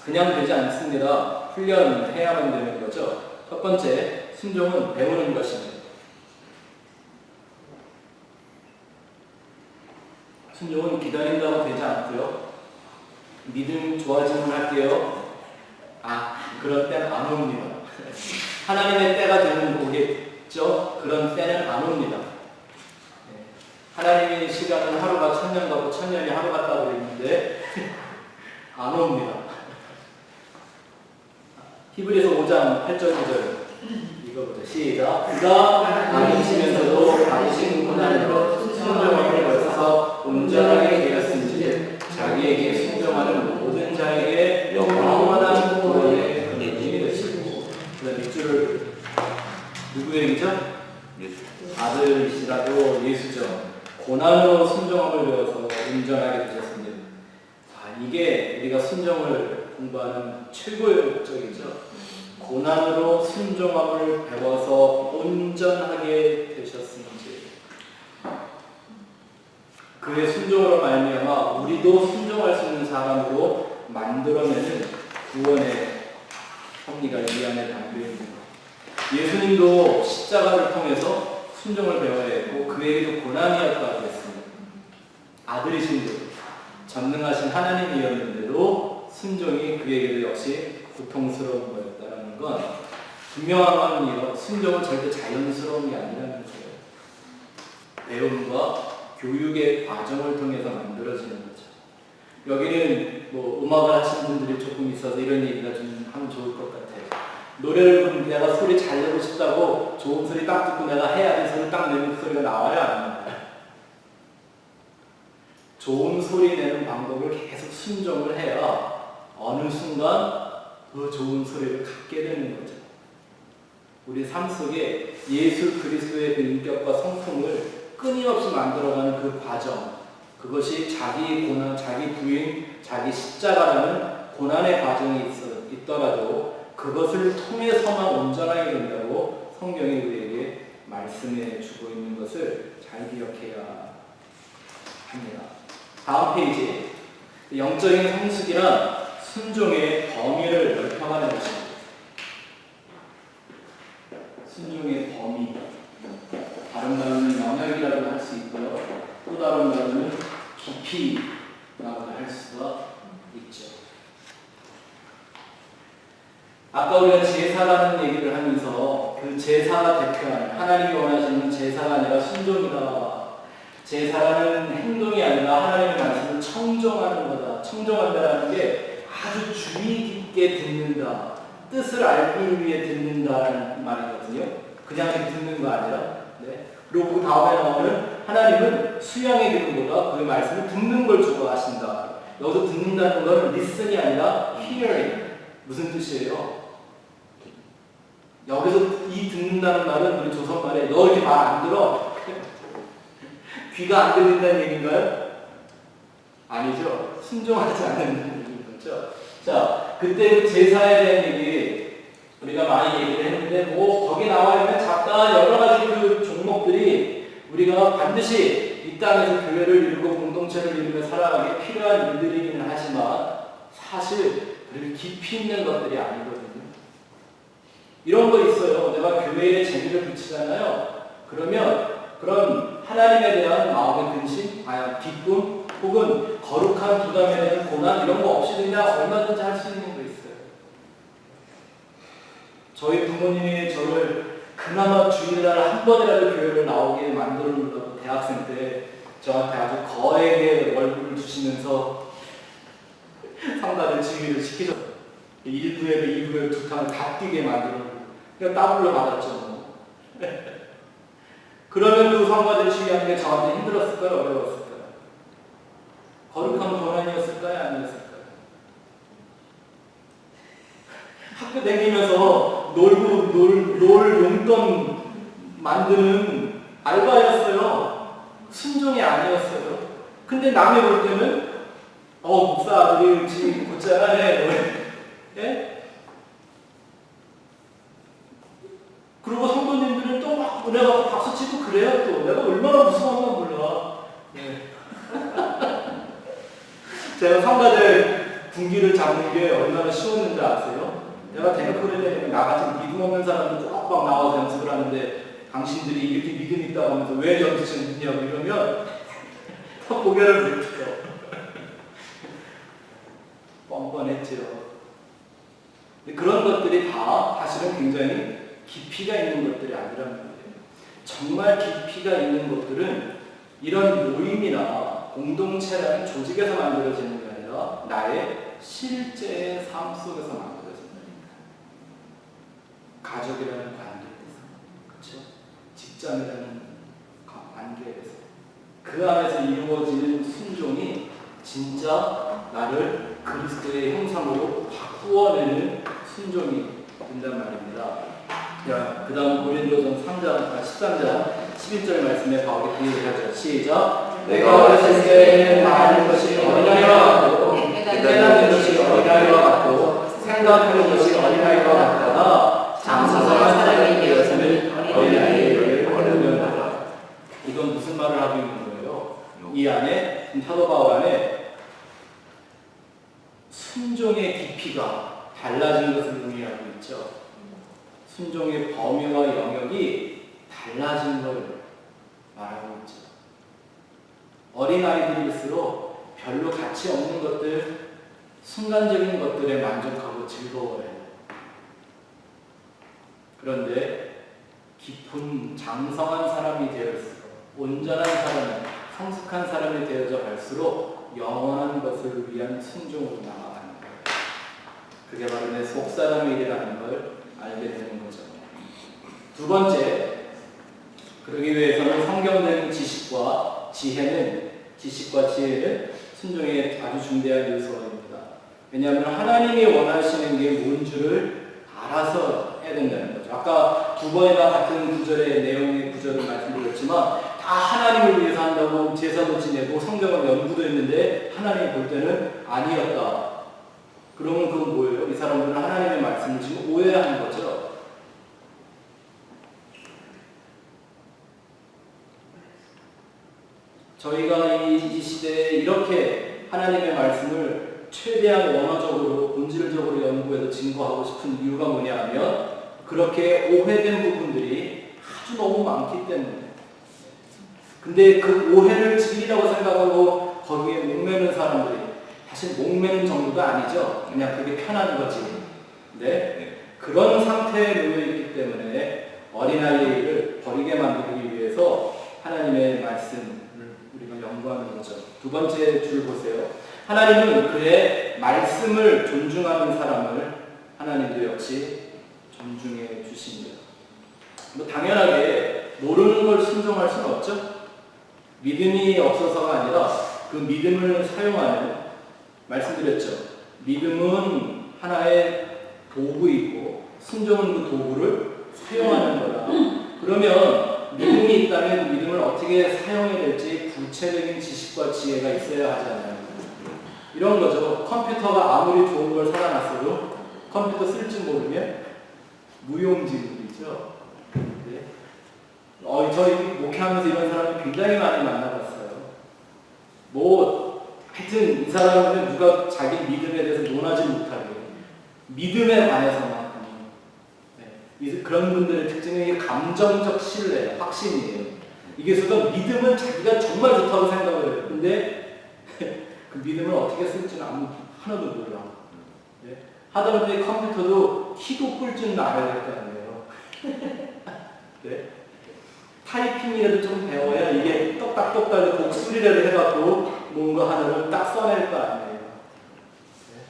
그냥 되지 않습니다. 훈련해야만 되는 거죠. 첫 번째, 순종은 배우는 것입니다. 순종은 기다린다고 되지 않고요. 믿음 좋아지면 할게요. 그런 때는 안 옵니다. 하나님의 때가 되는 거겠죠? 그런 때는 안 옵니다. 하나님의 시간은 하루가 1000년 같고 1000년이 하루 같다고 그랬는데 안 옵니다. 히브리서 5장 8절 9절 읽어보자. 시작. 그가 아니시면서도 당신 고난으로 순종함을 벌써 온전하게 되었은지 자기에게 순종하는 모든 자에게 영원한 구원의 근원이 되시고 그다음 밑줄을 누구 얘기죠? 아들이시라도 예수죠. 고난으로 순종함을 배워서 온전하게 되셨습니다. 이게 우리가 순종을 공부하는 최고의 목적이죠. 고난으로 순종함을 배워서 온전하게 되셨는지 그의 순종으로 말미암아 우리도 순종할 수 있는 사람으로 만들어내는 구원의 섭리가 이 안에 담겨 있는 것. 예수님도 십자가를 통해서 순종을 배워야 했고 그에게도 고난이었다고 했습니다. 아들이신 분 전능하신 하나님이었는데도 순종이 그에게도 역시 고통스러운 거였다는 건 분명한 건요. 순종은 절대 자연스러운 게 아니라는 거예요. 배움과 교육의 과정을 통해서 만들어지는 거죠. 여기는 뭐 음악을 하시는 분들이 조금 있어서 이런 얘기가 좀 하면 좋을 것 같아요. 노래를 부르면 내가 소리 잘 내고 싶다고 좋은 소리 딱 듣고 내가 해야 될 소리 딱 내는 소리가 나와요? 안 나와요? 좋은 소리 내는 방법을 계속 순종을 해야 어느 순간 그 좋은 소리를 갖게 되는 거죠. 우리 삶 속에 예수 그리스도의 그 인격과 성품을 끊임없이 만들어가는 그 과정, 그것이 자기 고난, 자기 부인, 자기 십자가라는 고난의 과정이 있더라도 그것을 통해서만 온전하게 된다고 성경이 우리에게 말씀해 주고 있는 것을 잘 기억해야 합니다. 다음 페이지. 영적인 성숙이란 순종의 범위를 넓혀가는 것입니다. 순종의 범위. 다른 말로는 영역이라고 할 수 있고요. 또 다른 말로는 깊이라고 할 수가 있죠. 아까 우리가 제사라는 얘기를 하면서 그 제사가 대표하는 하나님이 원하시는 제사가 아니라 순종이다. 제사라는 행동이 아니라 하나님의 말씀을 청종하는 거다. 청종한다는 게 아주 주의 깊게 듣는다. 뜻을 알기 위해 듣는다는 말이거든요. 그냥 듣는 거 아니라. 네. 그리고 그 다음에 나오는 하나님은 수양의 듣는보다 그의 말씀을 듣는 걸 좋아하신다. 여기서 듣는다는 건 listen이 아니라 hearing. 무슨 뜻이에요? 여기서 이 듣는다는 말은 우리 조선말에 너 이렇게 말 안 들어? 귀가 안 들린다는 얘기인가요? 아니죠. 순종하지 않는다는 얘기죠. 자, 그때 그 제사에 대한 얘기 우리가 많이 얘기를 했는데 뭐 거기 나와 있는 잡다한 여러 가지 그 종목들이 우리가 반드시 이 땅에서 교회를 이루고 공동체를 이루며 살아가기 필요한 일들이기는 하지만 사실 그렇게 깊이 있는 것들이 아니거든요. 이런 거 있어요. 내가 교회에 재미를 붙이잖아요. 그러면 그런 하나님에 대한 마음의 근심, 기쁨, 혹은 거룩한 부담에 대한 고난 이런 거 없이 그냥 얼마든지 할 수 있는 거 있어요. 저희 부모님이 저를 그나마 주일날 한 번이라도 교회를 나오게 만들어놓으려고 대학생 때 저한테 아주 거액의 월급을 주시면서 성가대 지휘를 시키셨어요. 1부에도 2부에도 두 탕을 다 뛰게 만들어놓고 그냥 더블로 받았죠. 뭐. 그러면 그 성가대를 지휘하는 게 저한테 힘들었을까요? 어려웠을까요? 거룩한 고난이었을까요? 아니었을까요? 학교 다니면서 놀 용돈 만드는 알바였어요. 순종이 아니었어요. 근데 남이 볼 때는 목사 아들이 지금 곧잘하네. 예? 그리고 성도님들은 또 막 은혜가 박수치고 그래요. 또 내가 얼마나 무서웠나 몰라. 예. 제가 성가대 분기를 잡는 게 얼마나 쉬웠는지 아세요? 내가 대학교에 나같은 믿음 없는 사람들 꽉꽉 나와서 연습을 하는데 당신들이 이렇게 믿음 있다고 하면서 왜 연습을 믿냐고 이러면 고개를 들죠. 뻔뻔했죠. 그런 것들이 다 사실은 굉장히 깊이가 있는 것들이 아니란 말이에요. 정말 깊이가 있는 것들은 이런 모임이나 공동체라는 조직에서 만들어지는 게 아니라 나의 실제의 삶 속에서 만들어진다니까. 가족이라는 관계에서, 그렇죠? 직장이라는 관계에서 그 안에서 이루어지는 순종이 진짜 나를 그리스도의 형상으로 바꾸어내는 순종이 된단 말입니다. 자, 그 다음 고린도전 13장 11절 말씀에 바울이 그 얘기를 하죠. 시작. 내가 어렸을 때 말하는 것이 어린아이와 같고 깨닫는 것이 어린아이와 같고 생각하는 것이 어린아이와 같다가 장성한 사람이 되어서는 어린아이를 버리려노라. 이건 무슨 말을 하고 있는 거예요? 이 안에 사도 바울 안에 순종의 깊이가 달라진 것을 의미하고 있죠. 순종의 범위와 영역이 달라진 걸 말하고 있죠. 어린아이들일수록 별로 가치 없는 것들, 순간적인 것들에 만족하고 즐거워해요. 그런데 깊은 장성한 사람이 되어서 온전한 사람, 성숙한 사람이 되어져 갈수록 영원한 것을 위한 순종으로 나아가는 거예요. 그게 바로 내 속사람의 일이라는 걸 알게 되는 거죠. 두 번째, 그러기 위해서는 성경적인 지식과 지혜는 순종의 아주 중대한 요소입니다. 왜냐하면 하나님이 원하시는 게 뭔 줄을 알아서 해야 된다는 거죠. 아까 두 번이나 같은 구절의 내용의 구절을 말씀드렸지만 다 하나님을 위해서 한다고 제사도 지내고 성경을 연구도 했는데 하나님이 볼 때는 아니었다. 그러면 그건 뭐예요? 이 사람들은 하나님의 말씀을 지금 오해하는 거죠. 저희가 이 시대에 이렇게 하나님의 말씀을 최대한 원어적으로 본질적으로 연구해서 증거하고 싶은 이유가 뭐냐 하면 그렇게 오해된 부분들이 아주 너무 많기 때문에. 근데 그 오해를 진리라고 생각하고 거기에 목매는 사람들이 사실 목매는 정도가 아니죠. 그냥 그게 편한 거지. 네? 그런 상태에 놓여 있기 때문에 어린아이를 버리게 만들기 위해서 하나님의 말씀을 우리가 연구하는 거죠. 두 번째 줄 보세요. 하나님은 그의 말씀을 존중하는 사람을 하나님도 역시 존중해 주십니다. 뭐 당연하게 모르는 걸 순종할 수는 없죠. 믿음이 없어서가 아니라 그 믿음을 사용하는, 말씀드렸죠. 믿음은 하나의 도구이고 순종은 그 도구를 사용하는 거다. 그러면 믿음이 있다면 그 믿음을 어떻게 사용해야 될지 구체적인 지식과 지혜가 있어야 하잖아요. 이런 거죠. 컴퓨터가 아무리 좋은 걸 사놔놨어도 컴퓨터 쓸 줄 모르면 무용지물이죠. 네. 저희 목회하면서 이런 사람을 굉장히 많이 만나봤어요. 하여튼 이 사람은 누가 자기 믿음에 대해서 논하지 못하게 믿음에 관해서만 그런 분들의 특징은 감정적 신뢰, 확신이에요. 이게 있어서 믿음은 자기가 정말 좋다고 생각을 해요. 근데 그 믿음을 어떻게 쓸지는 하나도 몰라. 네? 하다못해 컴퓨터도 키도 꿀 줄은 알아야 될 거 아니에요. 네? 타이핑이라도 좀 배워야 이게 똑딱똑딱 곡수리라도 해갖고 뭔가 하나를 딱 써낼 거 아니에요. 네?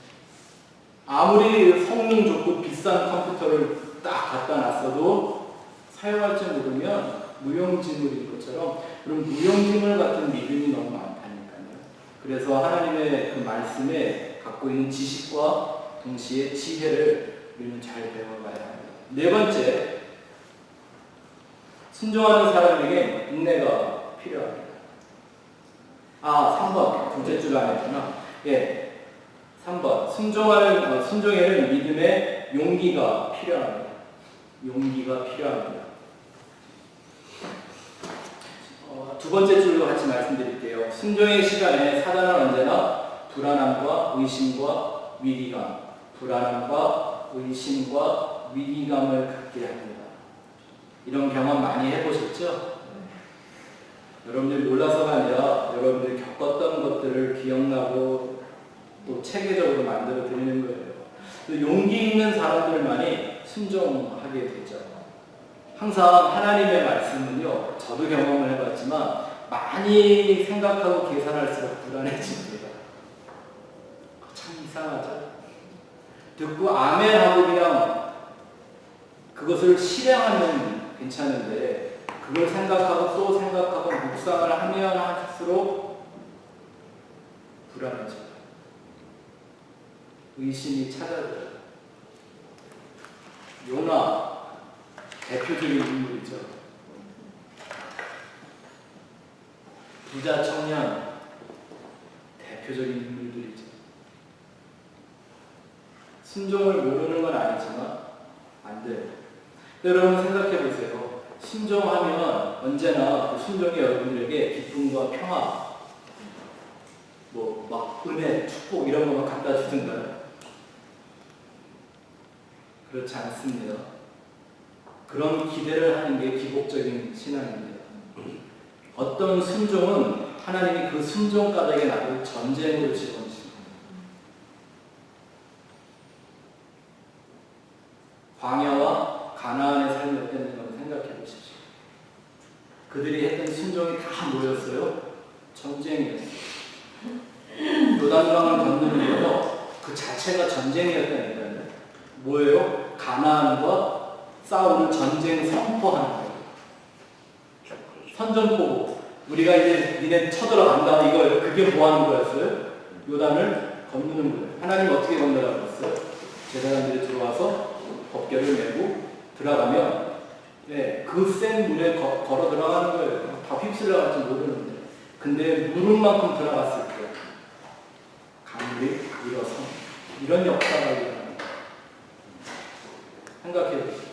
아무리 성능 좋고 비싼 컴퓨터를 딱 갖다 놨어도 사용할 줄 모르면 무용지물인 것처럼 그런 무용지물 같은 믿음이 너무 많다니까요. 그래서 하나님의 그 말씀에 갖고 있는 지식과 동시에 지혜를 우리는 잘 배워가야 합니다. 네 번째, 순종하는 사람에게 인내가 필요합니다. 3번, 둘째 줄 안 했구나. 예, 3번, 순종에는 믿음의 용기가 필요합니다. 용기가 필요합니다. 두 번째 줄로 같이 말씀드릴게요. 순종의 시간에 사단은 언제나 불안함과 의심과 위기감, 불안함과 의심과 위기감을 갖게 합니다. 이런 경험 많이 해보셨죠? 여러분들이 몰라서가 아니라 여러분들이 겪었던 것들을 기억나고 또 체계적으로 만들어 드리는 거예요. 용기 있는 사람들만이 순종하게 되죠. 항상 하나님의 말씀은요, 저도 경험을 해봤지만 많이 생각하고 계산할수록 불안해집니다. 참 이상하죠? 듣고 아멘하고 그냥 그것을 실행하면 괜찮은데 그걸 생각하고 또 생각하고 묵상을 하면 할수록 불안해져요. 의심이 찾아들어요. 요나 대표적인 인물이죠. 부자 청년 대표적인 인물들이죠. 순종을 모르는 건 아니지만 안 돼요. 여러분 생각해 보세요. 순종하면 언제나 그 순종이 여러분들에게 기쁨과 평화, 막 은혜, 축복 이런 것만 갖다 주든가요? 그렇지 않습니다. 그런 기대를 하는 게 기복적인 신앙입니다. 어떤 순종은 하나님이 그 순종 까닭에 나를 전쟁으로 집어넣습니다. 광야와 가나안의 삶이었다는 걸 생각해 보십시오. 그들이 했던 순종이 다 뭐였어요? 전쟁이었어요. 요단강을 건너는 거요. 그 자체가 전쟁이었다니까요. 뭐예요? 가나안과 싸우는 전쟁 선포하는 거예요. 선전포고. 우리가 이제 니네 쳐들어간다 이거 그게 뭐 하는 거였어요? 요단을 건너는 거예요. 하나님 어떻게 건너라고 했어요? 제사장들이 들어와서 법궤를 메고 들어가면 그 센 물에 걸어 들어가는 거예요. 다 휩쓸려 갈지 모르는데. 근데 물은 만큼 들어갔을 때 강물이 일어서 이런 역사가 일어납니다. 생각해보세요.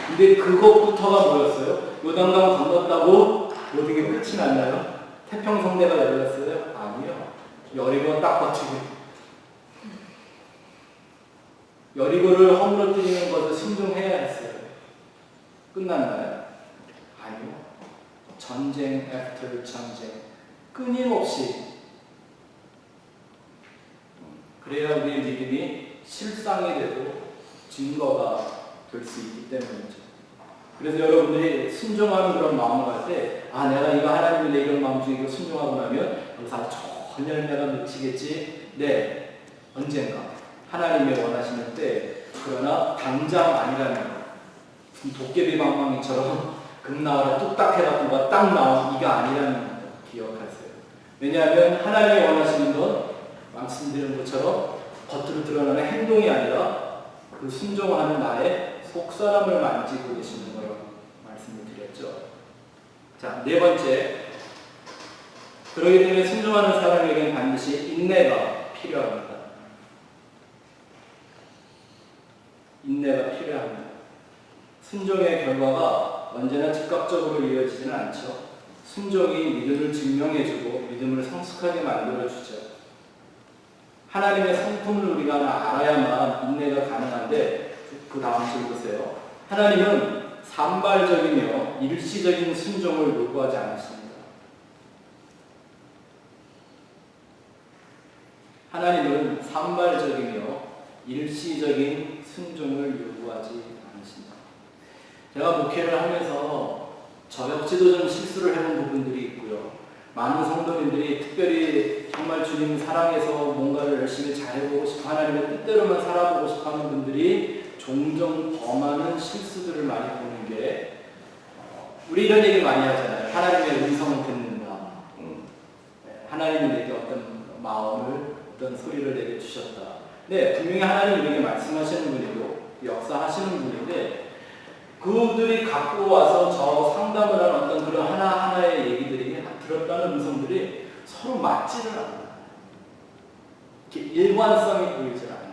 근데 그것부터가 뭐였어요? 요단강 건넜다고 모든 게 끝이 났나요? 태평성대가 열렸어요? 아니요. 여리고 딱 버티고. 여리고를 허물어뜨리는 것을 순종해야 했어요. 끝났나요? 아니요. 전쟁 애프터 전쟁. 끊임없이. 그래야 우리의 믿음이 실상이 되고 증거가 될 수 있기 때문이죠. 그래서 여러분들이 순종하는 그런 마음을 할 때, 내가 이거 하나님을 내 이런 마음 중에 이거 순종하고 나면 여기서 전혀 내가 미치겠지. 네, 언젠가 하나님이 원하시는 때, 그러나 당장 아니라는 거. 도깨비 방망이처럼 금나와라 뚝딱 해갖고 딱 나온 이가 아니라는 거 기억하세요. 왜냐하면 하나님이 원하시는 건 말씀드린 것처럼 겉으로 드러나는 행동이 아니라 그 순종하는 나의 속사람을 만지고 계시는 거라고 말씀을 드렸죠. 자, 네 번째. 그렇기 때문에 순종하는 사람에게는 반드시 인내가 필요합니다. 인내가 필요합니다. 순종의 결과가 언제나 즉각적으로 이어지지는 않죠. 순종이 믿음을 증명해주고 믿음을 성숙하게 만들어주죠. 하나님의 성품을 우리가 알아야만 인내가 가능한데 그 다음 줄 보세요. 하나님은 산발적이며 일시적인 순종을 요구하지 않으십니다. 하나님은 산발적이며 일시적인 순종을 요구하지 않으십니다. 제가 목회를 하면서 저 역시도 좀 실수를 해본 부분들이 있고요. 많은 성도님들이 특별히 정말 주님 사랑해서 뭔가를 열심히 잘해보고 싶어 하나님의 뜻대로만 살아보고 싶어하는 분들이 종종 범하는 실수들을 많이 보는 게 우리 이런 얘기 많이 하잖아요. 하나님의 음성을 듣는다. 하나님이 내게 어떤 마음을 어떤 소리를 내게 주셨다. 네, 분명히 하나님이 우리에게 말씀하시는 분이고 역사하시는 분인데 그들이 갖고 와서 저 상담을 한 어떤 그런 하나하나의 얘기들이 들었다는 음성들이 서로 맞지를 않아요. 이렇게 일관성이 보이질 않아요.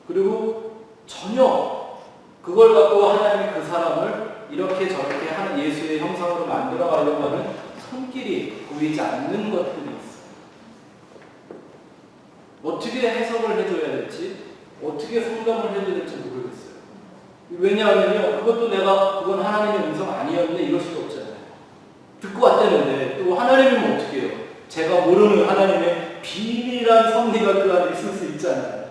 그리고 전혀 그걸 갖고 하나님이 그 사람을 이렇게 저렇게 하는 예수의 형상으로 만들어 가려고 하는 손길이 보이지 않는 것들이 있어요. 어떻게 해석을 해줘야 될지, 어떻게 성감을 해줘야 될지 모르겠어요. 왜냐하면요, 그것도 내가 그건 하나님의 음성 아니었네 이럴 수도 없잖아요. 듣고 왔다는데 또 하나님이면 어떻게 해요? 제가 모르는 하나님의 비밀한 섭리가 그 안에 있을 수 있잖아요.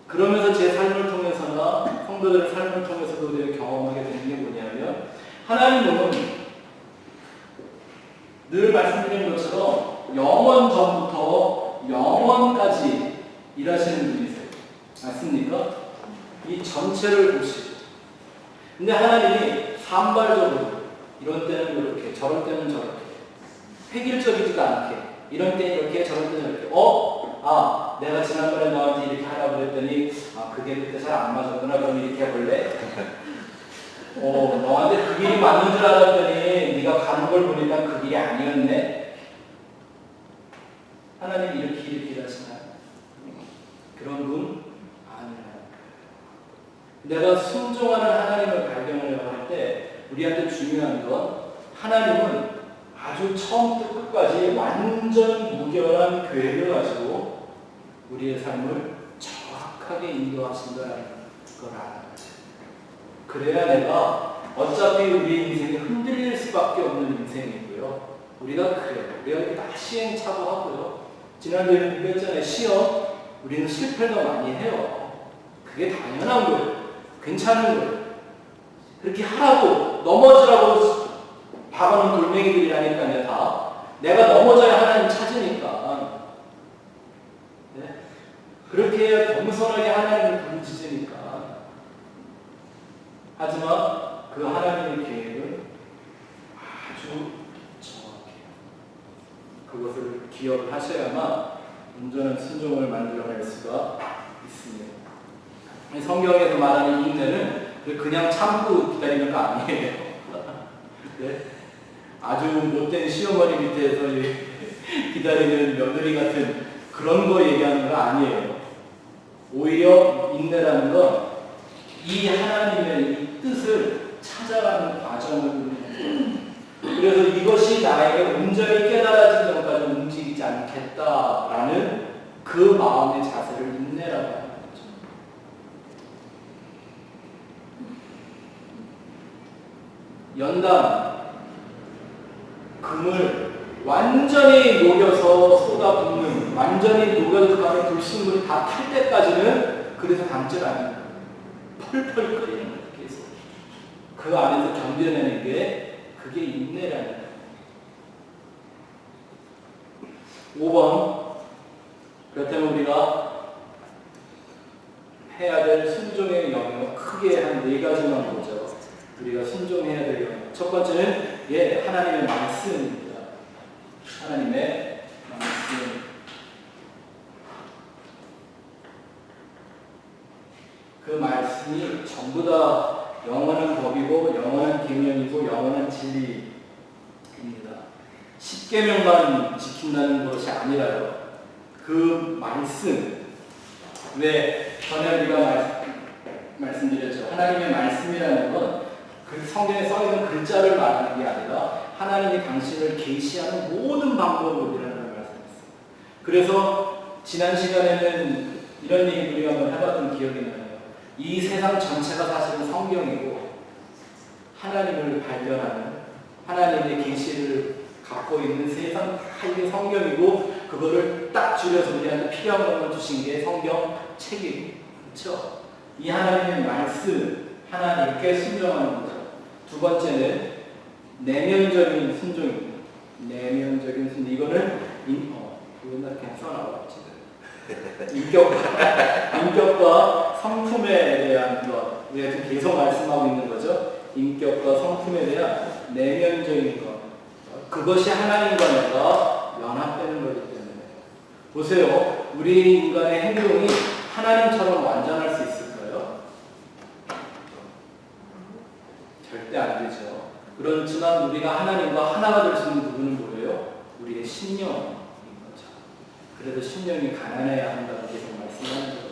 그러면서 제 삶을 통해서나 성도들의 삶을 통해서도 내가 경험하게 되는 게 뭐냐면 하나님은 늘 말씀드린 것처럼 영원 전부터 영원까지 일하시는 분이세요. 맞습니까? 이 전체를 보시고. 근데 하나님이 산발적으로 이런 때는 이렇게 저런 때는 저렇게 획일적이지가 않게 이런 때 이렇게 저런 때는 이렇게 내가 지난번에 너한테 이렇게 하라고 그랬더니 그게 그때 잘 안 맞았구나. 그럼 이렇게 해볼래? 너한테 그 길이 맞는 줄 알았더니 네가 가는 걸 보니까 그 길이 아니었네. 하나님이 이렇게 일하시나요? 그런 분 아니에요. 내가 순종하는 하나님을 발견하려고 할 때 우리한테 중요한 건 하나님은 아주 처음부터 끝까지 완전 무결한 계획을 가지고 우리의 삶을 정확하게 인도하신다는 걸 알아야 돼. 그래야 내가 어차피 우리 인생이 흔들릴 수밖에 없는 인생이고요. 우리가 그래요. 우리가 다 시행착오하고요. 지난주에 얘기했잖아요. 시험 우리는 실패도 많이 해요. 그게 당연한 거예요. 괜찮은 거예요. 그렇게 하라고 넘어지라고 박아놓은 돌멩이들이라니까요. 다 내가 넘어져야 하나님 찾으니까. 네? 그렇게 겸손하게 하나님을 부르짖으니까. 하지만 그 하나님의 계획은 아주 정확해요. 그것을 기억을 하셔야만 온전한 순종을 만들어낼 수가 있습니다. 성경에서 말하는 인내는 그냥 참고 기다리는 거 아니에요. 네? 아주 못된 시어머니 밑에서 기다리는 며느리 같은 그런 거 얘기하는 거 아니에요. 오히려 인내라는 건 이 하나님의 이 뜻을 찾아가는 과정을 그래서 이것이 나에게 온전히 깨달아진 전까지 움직이지 않겠다라는 그 마음의 자세를 인내라고 하는 거죠. 연단, 금을 완전히 녹여서 쏟아붓는, 완전히 녹여서 가는 불순물이 다 탈 때까지는 그래서 담질 않는 거예요. 펄펄 끓이는 거예요. 계속. 그 안에서 견뎌내는 게 그게 인내라는 거예요. 5번. 그렇다면 우리가 해야 될 순종의 영역 크게 한 4가지만 보죠. 우리가 순종해야 될 영역. 첫 번째는 하나님의 말씀입니다. 하나님의 말씀. 그 말씀이 전부 다 영원한 법이고 영원한 계명이고 영원한 진리입니다. 십계명만 지킨다는 것이 아니라요. 그 말씀, 왜 전에 우리가 말씀드렸죠. 하나님의 말씀이라는 건 그 성경에 써있는 글자를 말하는 게 아니라 하나님이 당신을 계시하는 모든 방법을 우리라는 말씀했어요. 그래서 지난 시간에는 이런 얘기 우리가 한번 해봤던 기억이 나요. 이 세상 전체가 사실은 성경이고 하나님을 발견하는 하나님의 계시를 갖고 있는 세상 다 이게 성경이고 그거를 딱 줄여서 우리한테 필요한 것만 주신 게 성경 책이고 그렇죠? 이 하나님의 말씀 하나님께 순종하는 거죠. 두 번째는 내면적인 순종입니다. 내면적인 순종. 이거는 이거는 그냥 써놔봤지. 인격과 성품에 대한 것. 우리가 지금 계속 말씀하고 있는 거죠. 인격과 성품에 대한 내면적인 것. 그것이 하나님과 내가 연합되는 거기 때문에. 보세요. 우리 인간의 행동이 하나님처럼 완전할 수 있을까요? 절대 안 되죠. 그렇지만 우리가 하나님과 하나가 될 수 있는 부분은 뭐예요? 우리의 신령인 거죠. 그래도 신령이 가난해야 한다고 계속 말씀하는 거예요.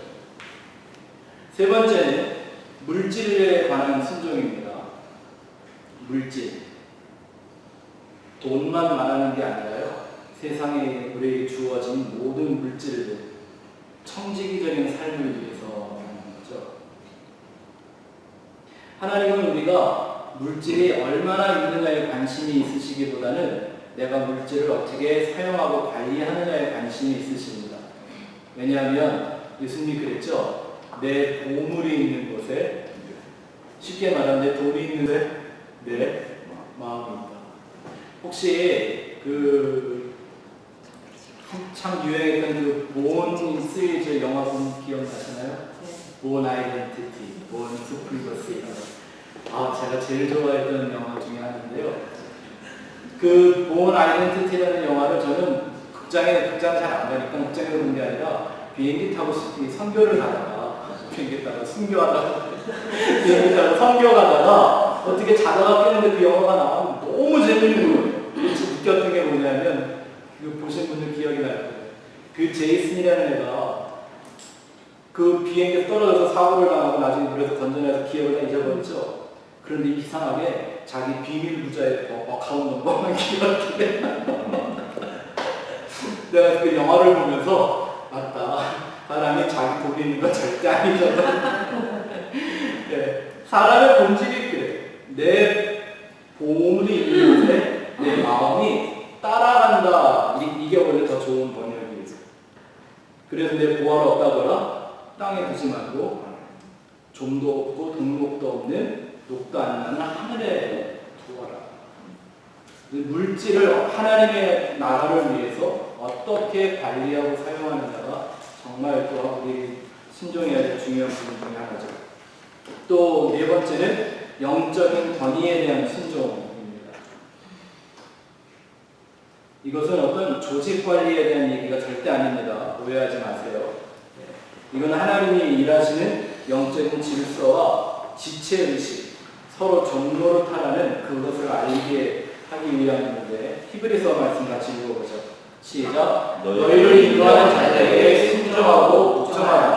세 번째는 물질에 관한 순종입니다. 물질. 돈만 말하는 게 아니라요. 세상에 우리에게 주어진 모든 물질들, 청지기적인 삶을 위해서 하는 거죠. 하나님은 우리가 물질이 얼마나 있느냐에 관심이 있으시기보다는 내가 물질을 어떻게 사용하고 관리하느냐에 관심이 있으십니다. 왜냐하면 예수님이 그랬죠. 내 보물이 있는 곳에, 쉽게 말하면 내 돈이 있는 곳에 내 마음이 있다. 혹시 한참 유행했던 그 본 시리즈 영화 본 기억나시나요? 본 아이덴티티, 본 수프리버시. 제가 제일 좋아했던 영화 중에 하나인데요. 그 본 아이덴티티라는 영화를 저는 극장 잘 안 가니까 극장에서 본 게 아니라 비행기 타고 선교를 가다가 비행기 타고 순교하다가 비행기 타고 선교 가다가 어떻게 자다가 깨는데 그 영화가 나오면 너무 재밌는 거예요. 웃겼던 게 뭐냐면 보신 분들 기억이 날 거예요. 그 제이슨이라는 애가 그 비행기에서 떨어져서 사고를 당하고 나중에 물에서 건져내서 기억을 다 잊어버렸죠. 그런데 이상하게 자기 비밀 부자의 어카운트 넘버만 기억이 돼. 내가 그 영화를 보면서 맞다. 사람이 자기 돈이 있는 건 절대 아니잖아. 네. 사람의 본질이 그래. 내 보물이 있는 곳에 내 마음이 따라간다. 이게 원래 더 좋은 번역이에요. 그래서 내 보화를 얻다거나 땅에 두지 말고 좀도 없고 등록도 없는 녹도 안 나는 하늘에 두어라. 물질을 하나님의 나라를 위해서 어떻게 관리하고 사용하느냐가 정말 또 우리 신종해야 될 중요한 부분 중에 하나죠. 또 네 번째는 영적인 권위에 대한 순종입니다. 이것은 어떤 조직 관리에 대한 얘기가 절대 아닙니다. 오해하지 마세요. 이건 하나님이 일하시는 영적인 질서와 지체의식, 서로 종노릇하라는 그것을 알게 하기 위함인데 히브리서 말씀 같이 읽어보죠. 시작. 너희를 인도하는 자들에게 순종하고 복종하라.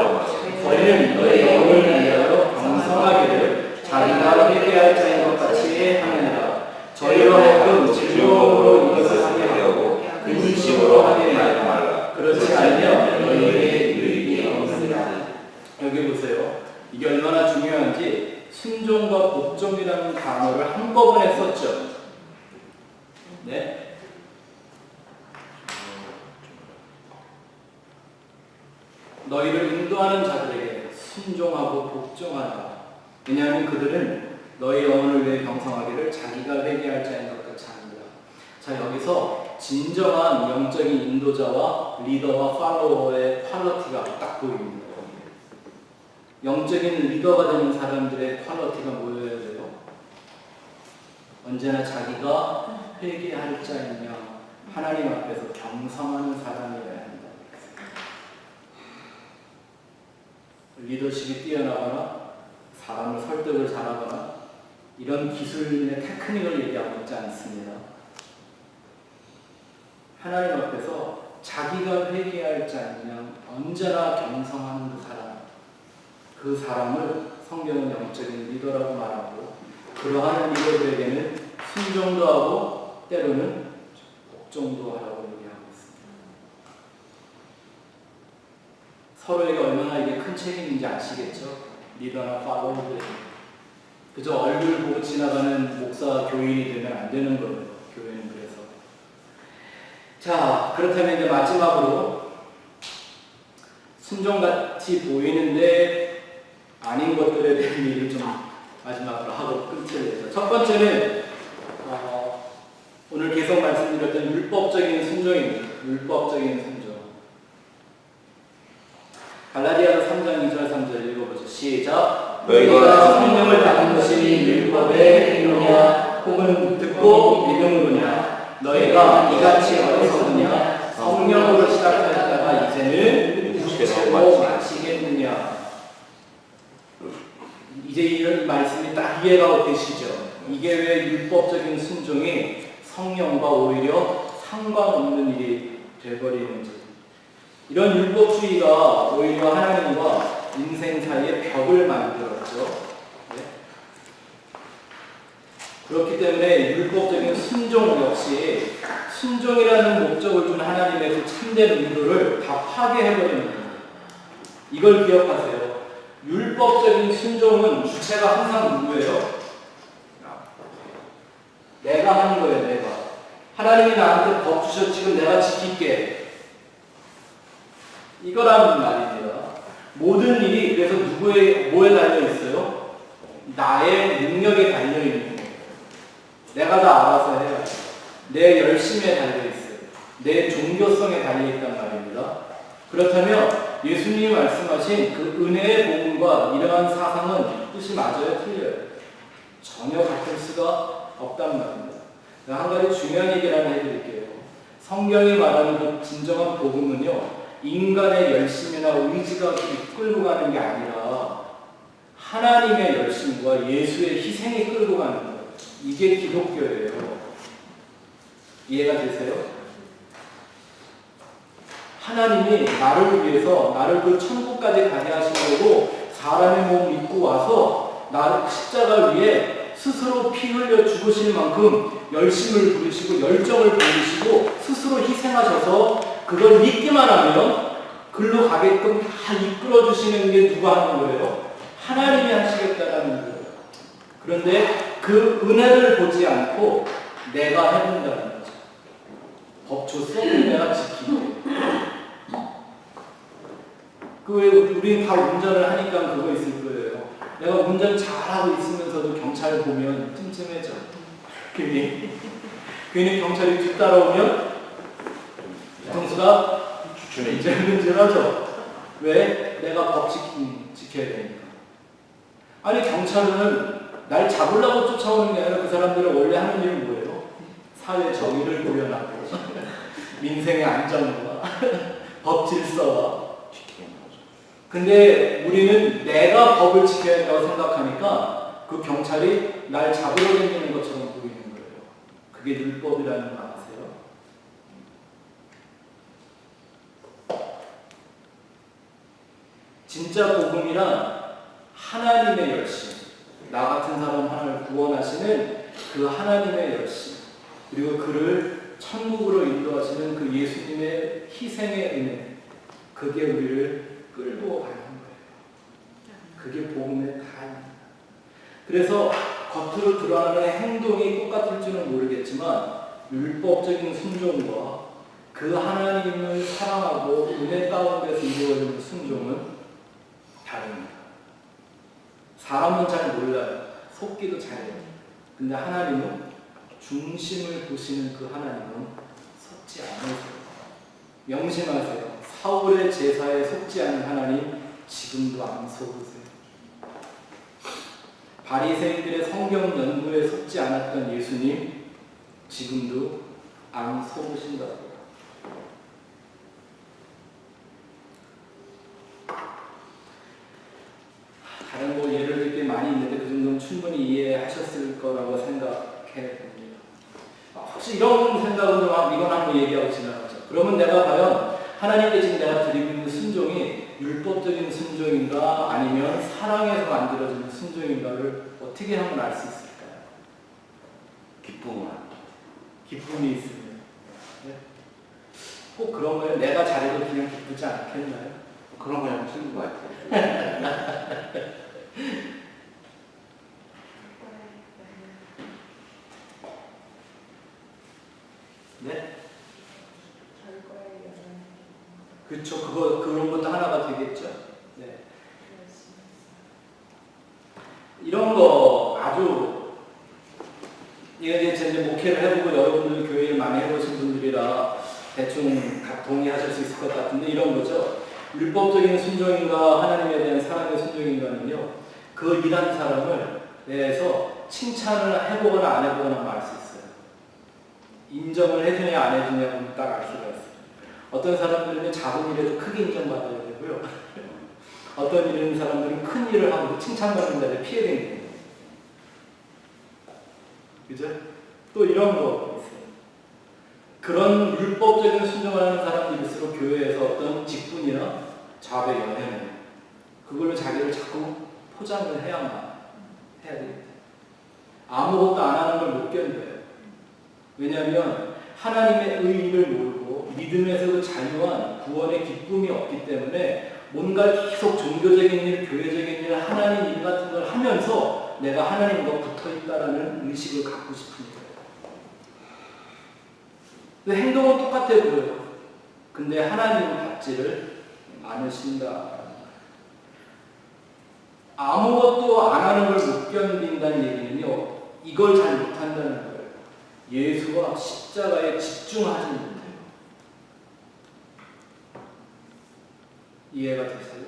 너희는 너희 영혼을 위하여 경성하기를 자기가 회개할 자인 것 같이 하느니라. 저희로 하여금 즐거움으로 이것을 하게 하고 근심으로 하게 말라. 그렇지 않으면 너희에게 유익이 없느니라. 여기 보세요. 이게 얼마나 중요한지 순종과 복종이라는 단어를 한꺼번에 썼죠. 네. 너희를 인도하는 자들에게 순종하고 복종하라. 왜냐하면 그들은 너희 영혼을 위해 경성하기를 자기가 회개할 자인 것 같이 합니다. 자, 여기서 진정한 영적인 인도자와 리더와 팔로워의 퀄리티가 딱 보입니다. 영적인 리더가 되는 사람들의 퀄리티가 뭐여야 돼요? 언제나 자기가 회개할 자이며 하나님 앞에서 경성하는 사람이어야 한다. 리더십이 뛰어나거나 사람을 설득을 잘하거나 이런 기술의 테크닉을 얘기하고 있지 않습니다. 하나님 앞에서 자기가 회개할 자이며 언제나 경성하는 그 사람을 성경은 영적인 리더라고 말하고 그러한 리더들에게는 순종도 하고 때로는 복종도 하라고 얘기하고 있습니다. 서로에게 얼마나 이게 큰 책임인지 아시겠죠? 리더나 팔로워들. 그저 얼굴 보고 지나가는 목사 교인이 되면 안 되는 거예요. 교회는 그래서. 자, 그렇다면 이제 마지막으로 순종같이 보이는데 아닌 것들에 대한 얘기를 좀 마지막으로 하고 끝을. 첫 번째는 오늘 계속 말씀드렸던 율법적인 순종입니다. 율법적인 순종. 갈라디아서 3장 2절 3절 읽어보죠. 시작. 너희가 성령을 받은 것이 율법의 행위냐 혹은 듣고 믿음으로냐. 너희가 이같이 어리석으냐 성령으로 시작하였다가 이제는 육체로 마치겠느냐. 이제 이런 말씀이 딱 이해가 되시죠? 이게 왜 율법적인 순종이 성령과 오히려 상관없는 일이 되어버리는지. 이런 율법주의가 오히려 하나님과 인생 사이에 벽을 만들었죠. 네? 그렇기 때문에 율법적인 순종 역시 순종이라는 목적을 둔 하나님의 그 참된 의도를 다 파괴해버리는 거예요. 이걸 기억하세요. 율법적인 순종은 주체가 항상 누구예요? 내가 하는 거예요. 내가. 하나님이 나한테 법 주셔 지금 내가 지킬게. 이거라는 말입니다. 모든 일이 그래서 뭐에 달려 있어요? 나의 능력에 달려 있는 거예요. 내가 다 알아서 해야 돼요. 내 열심에 달려 있어요. 내 종교성에 달려 있단 말입니다. 그렇다면 예수님이 말씀하신 그 은혜의 복음과 이러한 사상은 뜻이 맞아요? 틀려요? 전혀 같을 수가 없단 말입니다. 한 가지 중요한 얘기를 하나 해드릴게요. 성경이 말하는 그 진정한 복음은요, 인간의 열심이나 의지가 이끌고 가는 게 아니라 하나님의 열심과 예수의 희생이 끌고 가는 거예요. 이게 기독교예요. 이해가 되세요? 하나님이 나를 위해서 나를 그 천국까지 가게 하시려고 사람의 몸을 입고 와서 나를 십자가 위에 스스로 피 흘려 죽으실 만큼 열심을 부리시고 열정을 보이시고 스스로 희생하셔서 그걸 믿기만 하면 글로 가게끔 다 이끌어 주시는 게 누가 하는 거예요? 하나님이 하시겠다라는 거예요. 그런데 그 은혜를 보지 않고 내가 해본다는 거죠. 법 줬어? 내가 지키게. 우리 다 운전을 하니까 그거 있을 거예요. 내가 운전 잘하고 있으면서도 경찰 보면 찜찜해져. 괜히 경찰이 뒤따라오면 정수가 이제는질하죠. 왜? 내가 법 지켜야 되니까. 아니 경찰은 날 잡으려고 쫓아오는 게 아니라 그 사람들은 원래 하는 일은 뭐예요? 사회 정의를 구현하고 민생의 안전과 법 질서와. 근데 우리는 내가 법을 지켜야 한다고 생각하니까 그 경찰이 날 잡으러 다니는 것처럼 보이는 거예요. 그게 율법이라는 거 아세요? 진짜 복음이란 하나님의 열심, 나 같은 사람 하나를 구원하시는 그 하나님의 열심, 그리고 그를 천국으로 인도하시는 그 예수님의 희생의 은혜, 그게 우리를 끌고 가는 거예요. 그게 복음의 다입니다. 그래서 겉으로 드러나는 행동이 똑같을지는 모르겠지만 율법적인 순종과 그 하나님을 사랑하고 은혜 가운데서 이루어지는 순종은 다릅니다. 사람은 잘 몰라요. 속기도 잘해요. 근데 하나님은 중심을 보시는 그 하나님은 속지 않으세요. 명심하세요. 사울의 제사에 속지 않은 하나님 지금도 안 속으세요. 바리새인들의 성경 연구에 속지 않았던 예수님 지금도 안 속으신다고요. 다른 뭐 예를 들 게 많이 있는데 그 정도는 충분히 이해하셨을 거라고 생각해 봅니다. 혹시 이런 생각은 좀 이건 한번 얘기하고 지나가죠. 그러면 내가 과연 하나님께 지금 내가 드리고 있는 순종이 율법적인 순종인가 아니면 사랑에서 만들어지는 순종인가를 어떻게 하면 알 수 있을까요? 기쁨이 있으면. 네? 꼭 그런 거예요. 내가 잘해도 그냥 기쁘지 않겠나요? 그런 거 좀 쓰는 것 같아요. 네? 그렇죠. 그런 것도 하나가 되겠죠. 네. 이런 거 아주 이제 목회를 해보고 여러분들 교회를 많이 해보신 분들이라 대충 동의하실 수 있을 것 같은데 이런 거죠. 율법적인 순종인가 하나님에 대한 사랑의 순종인가는요. 그 일한 사람을 대해서 칭찬을 해보거나 안 해보거나 알 수 있어요. 인정을 해주냐 안 해주냐는 딱 알 수가 있어요. 어떤 사람들은 작은 일에도 크게 인정받아야 되고요. 어떤 일은 사람들은 큰 일을 하고 칭찬받는 자리에 피해되는 거예요. 그죠? 또 이런 거 있어요. 그런 율법적인 순종을 하는 사람들일수록 교회에서 어떤 직분이나 자배 연회는 그걸로 자기를 자꾸 포장을 해야만 해야 되겠다. 아무것도 안 하는 걸 못 견뎌요. 왜냐하면 하나님의 의의를 모르고 믿음에서 그 자유한 구원의 기쁨이 없기 때문에 뭔가 계속 종교적인 일, 교회적인 일, 하나님 일 같은 걸 하면서 내가 하나님과 붙어있다라는 의식을 갖고 싶은 거예요. 근데 행동은 똑같아 보여요. 근데 하나님은 받지를 않으신다. 아무것도 안 하는 걸 못 견딘다는 얘기는요. 이걸 잘 못한다는 거예요. 예수와 십자가에 집중하지 못해요. 이해가 되세요?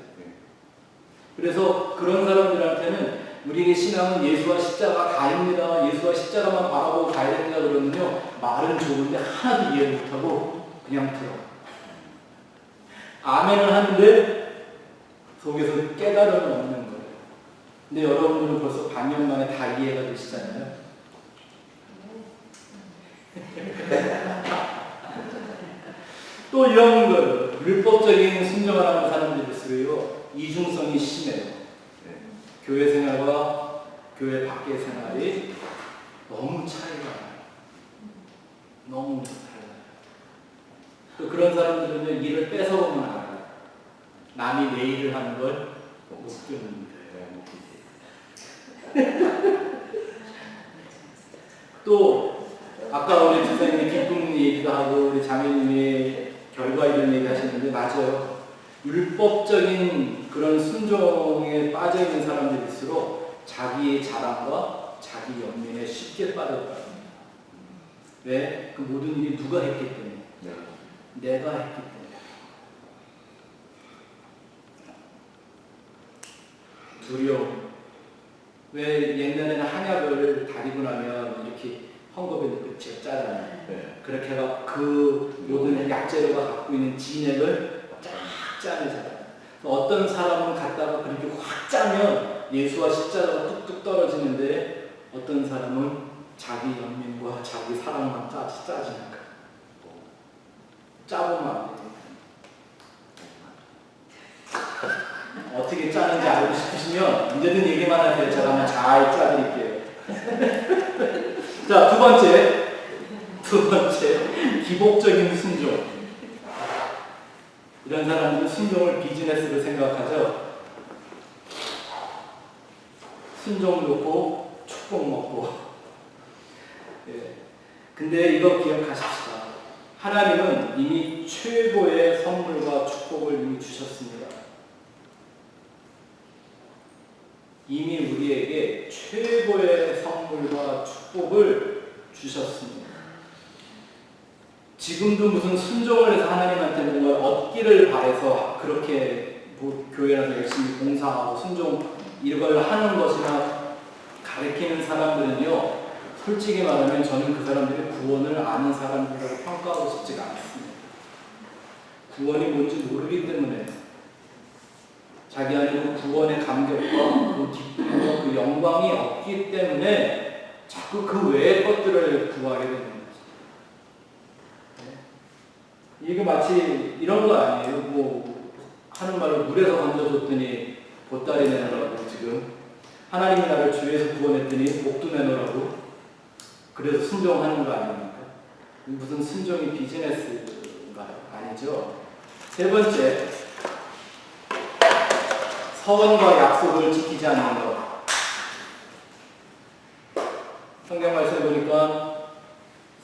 그래서 그런 사람들한테는 우리의 신앙은 예수와 십자가 다입니다. 예수와 십자가만 바라보고 가야 된다 그러면요. 말은 좋은데 하나도 이해 못하고 그냥 들어. 아멘을 하는데 속에서 깨달음은 없는 거예요. 근데 여러분들은 벌써 반년 만에 다 이해가 되시잖아요. 또 이런 거예요. 율법적인 순종을 하는 사람들일수록요. 이중성이 심해요. 교회 생활과 교회 밖의 생활이 너무 차이가 나요. 너무 달라요. 또 그런 사람들은요, 일을 뺏어보면 알아요. 남이 내 일을 하는 걸 못 견딘대요. 또 아까 우리 집사님이 기쁨 얘기도 하고 우리 장애님이 결과 이런 얘기 하시는데 맞아요. 율법적인 그런 순종에 빠져있는 사람들일수록 자기의 자랑과 자기 연민에 쉽게 빠져들어요. 왜? 그 모든 일이 누가 했기 때문에. 내가 했기 때문에. 두려움. 왜 옛날에는 한약을 다리고 나면 이렇게 헝겊에 넣고 짜잖아요. 그렇게 해서 그 모든 약재료가 갖고 있는 진액을 쫙 짜내잖아요. 어떤 사람은 갖다가 그렇게 확 짜면 예수와 십자가가 뚝뚝 떨어지는데 어떤 사람은 자기 연민과 자기 사랑만 짜지는 거예요. 짜보면 안 돼요. 어떻게 짜는지 알고 싶으시면 언제든 얘기만 하세요. 제가 한번 잘 짜드릴게요. 자, 두 번째, 기복적인 순종. 이런 사람들은 순종을 비즈니스로 생각하죠. 순종 놓고 축복 먹고. 예. 근데 이거 기억하십시다. 하나님은 이미 최고의 선물과 축복을 이미 주셨습니다. 이미 우리에게 최고의 선물과 축복을 주셨습니다. 지금도 무슨 순종을 해서 하나님한테 뭔가 얻기를 바라서 그렇게 교회에서 열심히 봉사하고 순종 이걸 하는 것이나 가르치는 사람들은요, 솔직히 말하면 저는 그 사람들이 구원을 아는 사람들이라고 평가하고 싶지가 않습니다. 구원이 뭔지 모르기 때문에 자기 안에 그 구원의 감격과 그 기쁨과 그 영광이 없기 때문에 자꾸 그 외의 것들을 구하게 되는 거죠. 네? 이게 마치 이런 거 아니에요. 뭐 하는 말로 물에서 건져줬더니 보따리 내놓으라고 지금 하나님이 나를 주에서 구원했더니 목도 내놓으라고 그래서 순종하는 거 아닙니까? 무슨 순종이 비즈니스인가요? 아니죠. 세 번째, 서원과 약속을 지키지 않는 것. 성경 말씀에 보니까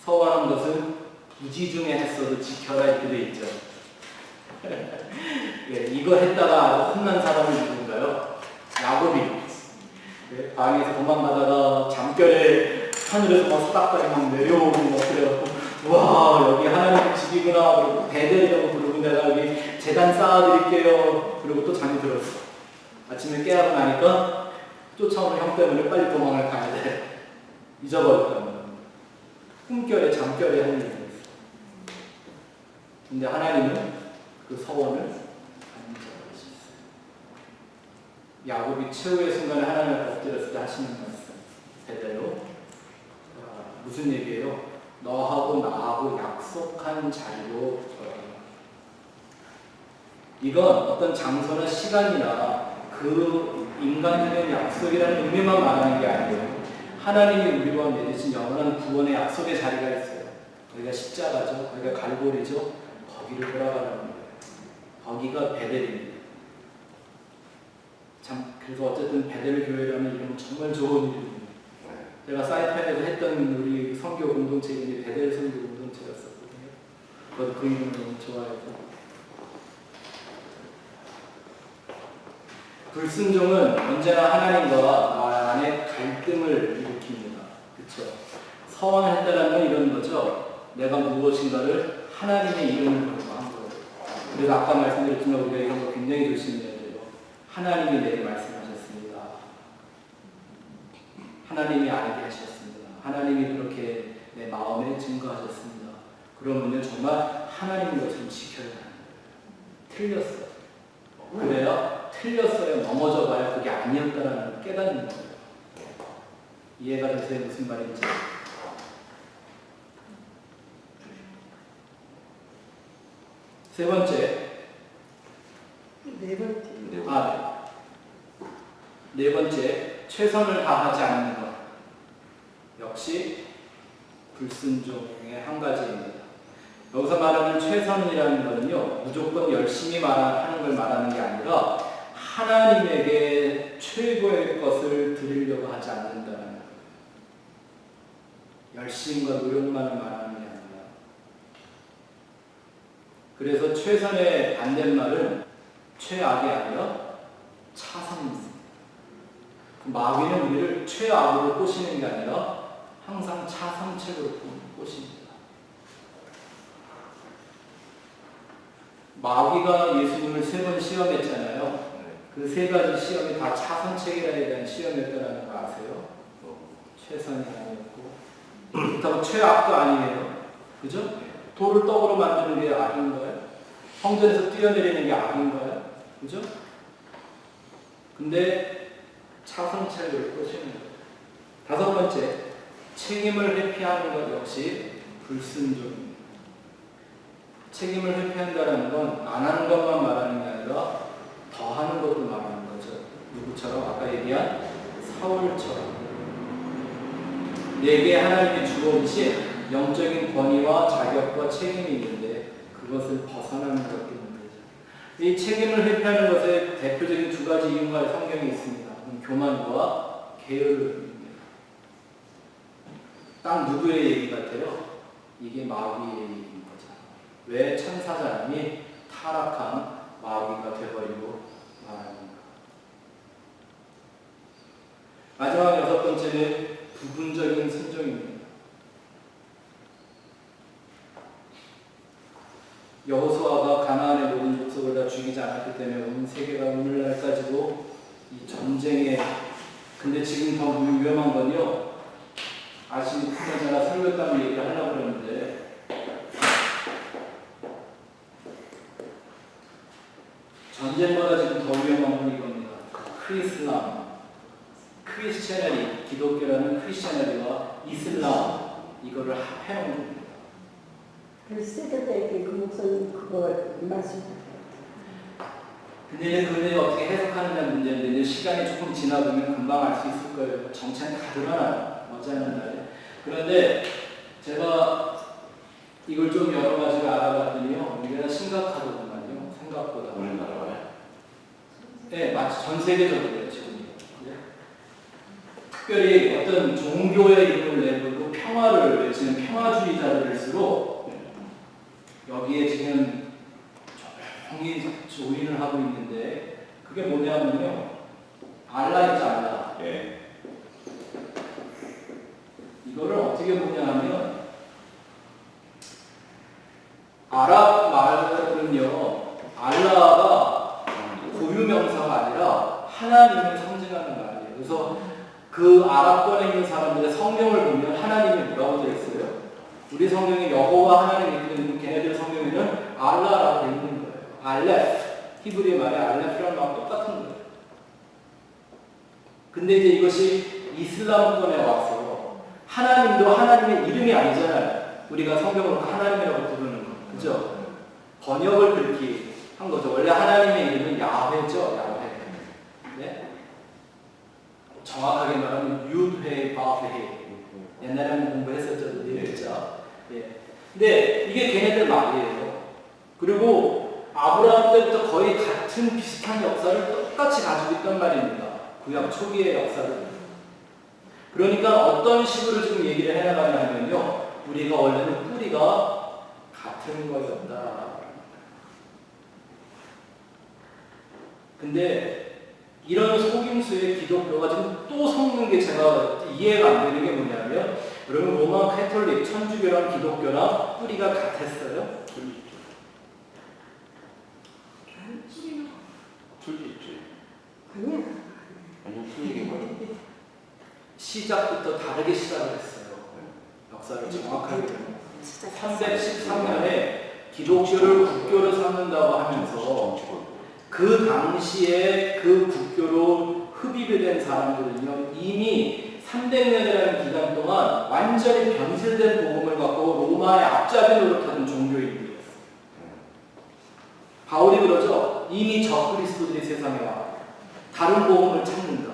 서원한 것은 부지중에 했어도 지켜라 이렇게 돼 있죠. 예, 이거 했다가 혼난 사람이 누군가요? 야곱이. 예, 방에서 도망가다가 잠결에 하늘에서 막 수닥다리 막 내려오고 막 그래갖고 와 여기 하나님 집이구나 그러고 베델이라고 부르고 내가 여기 제단 쌓아드릴게요. 그리고 또 잠이 들었어. 아침에 깨하고 나니까 쫓아오는 형 때문에 빨리 도망을 가야 돼. 잊어버렸단 말이야. 꿈결에 잠결에 하는 일이었어. 근데 하나님은 그 서원을 안 잊어버리셨어요. 야곱이 최후의 순간에 하나님 앞에 엎드렸을 때 하시는 말씀 대대로 무슨 얘기예요? 너하고 나하고 약속한 자리로 이건 어떤 장소나 시간이나 그 인간적인 약속이라는 의미만 말하는 게 아니에요. 하나님이 우리와 맺으신 영원한 구원의 약속의 자리가 있어요. 거기가 십자가죠. 거기가 갈보리죠. 거기를 돌아가는 거예요. 거기가 베델입니다. 참 그래서 어쨌든 베델 교회라는 이름은 정말 좋은 이름입니다. 제가 사이펜에서 했던 우리 선교 공동체 이름이 베델 선교 공동체였었거든요. 저도 그 이름을 너무 좋아해서. 불순종은 언제나 하나님과 나 안에 갈등을 일으킵니다. 그렇죠? 서원을 했다는 건 이런 거죠. 내가 무엇인가를 하나님의 이름을 걸고 한 거예요. 그래서 아까 말씀드렸지만 우리가 이런 거 굉장히 조심해야 돼요. 하나님이 내게 말씀하셨습니다. 하나님이 알게 하셨습니다. 하나님이 그렇게 내 마음에 증거하셨습니다. 그러면요 정말 하나님 것처럼 지켜야 하는 거예요. 틀렸어요. 그래야 틀렸어요. 넘어져 봐야 그게 아니었다라는 걸 깨닫는 거예요. 이해가 되세요? 무슨 말인지. 세 번째. 네 번째. 최선을 다하지 않는 것. 역시 불순종의 한 가지입니다. 여기서 말하는 최선이라는 것은요, 무조건 열심히 하는 걸 말하는 게 아니라 하나님에게 최고의 것을 드리려고 하지 않는다는 거예요. 열심과 노력만을 말하는 게 아니라. 그래서 최선의 반대말은 최악이 아니라 차선입니다. 마귀는 우리를 최악으로 꼬시는 게 아니라 항상 차선책으로 꼬십니다. 마귀가 예수님을 3번 시험했잖아요. 그 3가지 시험이 다 차선책이라에 대한 시험이었다는 거 아세요? 최선이 아니었고 그렇다고 최악도 아니에요. 그죠? 돌을 떡으로 만드는 게 악인가요? 성전에서 뛰어내리는 게 악인가요? 그죠? 근데 차선책을 꼬시는 거예요. 5번째, 책임을 회피하는 것 역시 불순종입니다. 책임을 회피한다는 건 안 하는 것만 말하는 게 아니라 더 하는 것도 말하는 거죠. 누구처럼? 아까 얘기한 사울처럼. 내게 하나님이 주어주신 영적인 권위와 자격과 책임이 있는데 그것을 벗어나는 것도 문제죠. 이 책임을 회피하는 것에 대표적인 2가지 이유가 성경에 있습니다. 교만과 게으름입니다. 딱 누구의 얘기 같아요? 이게 마귀의 얘기인 거죠. 왜 천사장이 타락한 마귀가 되어버리고 말하는가. 마지막 6번째는 부분적인 순종입니다. 여호수아가 가나안의 모든 족속을 다 죽이지 않았기 때문에 온 세계가 오늘날까지도 이 전쟁에 근데 지금 더 위험한 건요. 아시는 제가 설교했다는 얘기를 하려고 그랬는데 전쟁보다 지금 더 위험한 건 이겁니다. 크리스천애리, 기독교라는 크리스천애리와 이슬람 이거를 합해놓은 겁니다. 세대들에게 그 목사님 그거 말씀하세요. 근데 그걸 어떻게 해석하느냐 문제인데 이제 시간이 조금 지나보면 금방 알 수 있을 거예요. 정체는 다 드러나요. 머지않은 날에. 그런데 제가 이걸 좀 여러 가지를 알아봤더니요. 우리가 심각하더구만요. 생각보다. 우리나라에? 네, 마치 전 세계적으로요, 지금. 네. 특별히 어떤 종교의 이름을 내걸고 평화를 외치는 평화주의자들일수록 여기에 지금 조용히 조인을 하고 있는데 그게 뭐냐면요. 알라 있지 알라. 예. 이거를 어떻게 보냐 하면 아랍 말은요. 알라가 고유명사가 아니라 하나님을 상징하는 말이에요. 그래서 그 아랍권에 있는 사람들의 성경을 보면 하나님이 뭐라고 되어 있어요? 우리 성경에 여호와 하나님이 있는 걔네들 성경에는 알라라고 되어 있는 거예요. 알레프. 히브리 말에 알레프랑 똑같은 거예요. 근데 이제 이것이 이슬람권에 와서 하나님도 하나님의 이름이 아니잖아요. 우리가 성경으로 하나님이라고 부르는 거. 그죠? 번역을 그렇게 한 거죠. 원래 하나님의 이름은 야훼죠. 야훼. 네? 정확하게 말하면 유드회, 바흐회. 옛날에 한번 공부했었죠. 네. 예. 근데 이게 걔네들 말이에요. 그리고 아브라함 때부터 거의 같은 비슷한 역사를 똑같이 가지고 있단 말입니다. 구약 초기의 역사를. 그러니까 어떤 식으로 지금 얘기를 해나가냐면요. 우리가 원래는 뿌리가 같은 거였다. 근데 이런 속임수의 기독교가 지금 또 섞는 게 제가 이해가 안 되는 게 뭐냐면 여러분 로마 카톨릭, 천주교랑 기독교랑 뿌리가 같았어요? 틀리지. 아니야. 아니요, 틀리게 말해. 시작부터 다르게 시작을 했어요. 역사를 정확하게 보면 313년에 기독교를 국교로 삼는다고 하면서 그 당시에 그 국교로 흡입이 된 사람들은요 이미 300년이라는 기간 동안 완전히 변질된 복음을 갖고 로마의 앞잡이 노릇하던 종교인들이었어요. 바울이 그러죠. 이미 저 그리스도들이 세상에 와 다른 복음을 찾는다.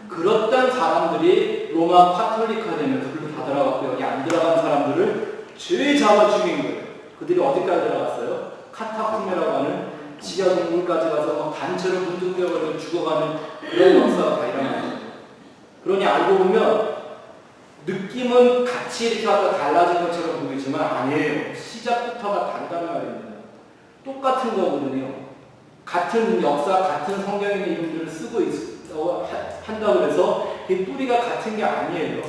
그렇던 사람들이 로마 카톨릭화 되면서 그걸 다 들어갔고 여기 안 들어간 사람들을 죄 잡아 죽인 거예요. 그들이 어디까지 들어갔어요? 카타콤이라고 하는 지하 동굴까지 가서 막 단체로 문둥되어가지고 죽어가는 그런 역사가 다 일어나는 거예요. 그러니 알고 보면 느낌은 같이 이렇게 왔다 달라진 것처럼 보이지만 아니에요. 시작부터가 다르단 말입니다. 똑같은 거거든요. 같은 역사, 같은 성경의 이름들을 쓰고 한다고 해서 그 뿌리가 같은 게 아니에요.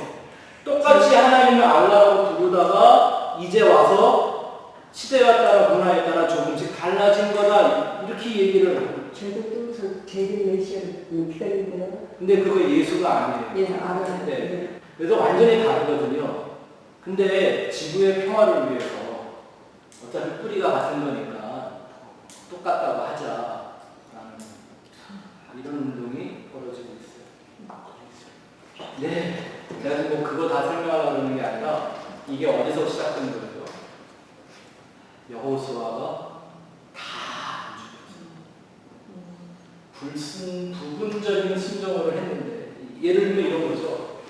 똑같이 하나님을 알라고 부르다가 이제 와서 시대에 따라 문화에 따라 조금씩 달라진 거다 이렇게 얘기를 하고 제독도 제일 메시아를 기다린대요. 근데 그거 예수가 아니에요. 예, 알아요. 네. 그래서 완전히 다르거든요. 근데 지구의 평화를 위해서 어차피 뿌리가 같은 거니까 똑같다고 하자라는 이런 운동이 벌어지고 있어요. 네. 제가 지금 뭐 그거 다 설명하려고 그러는 게 아니라 이게 어디서 시작된 거예요? 여호수아가 다 부분적인 순종을 했는데 예를 들면 이런 거죠.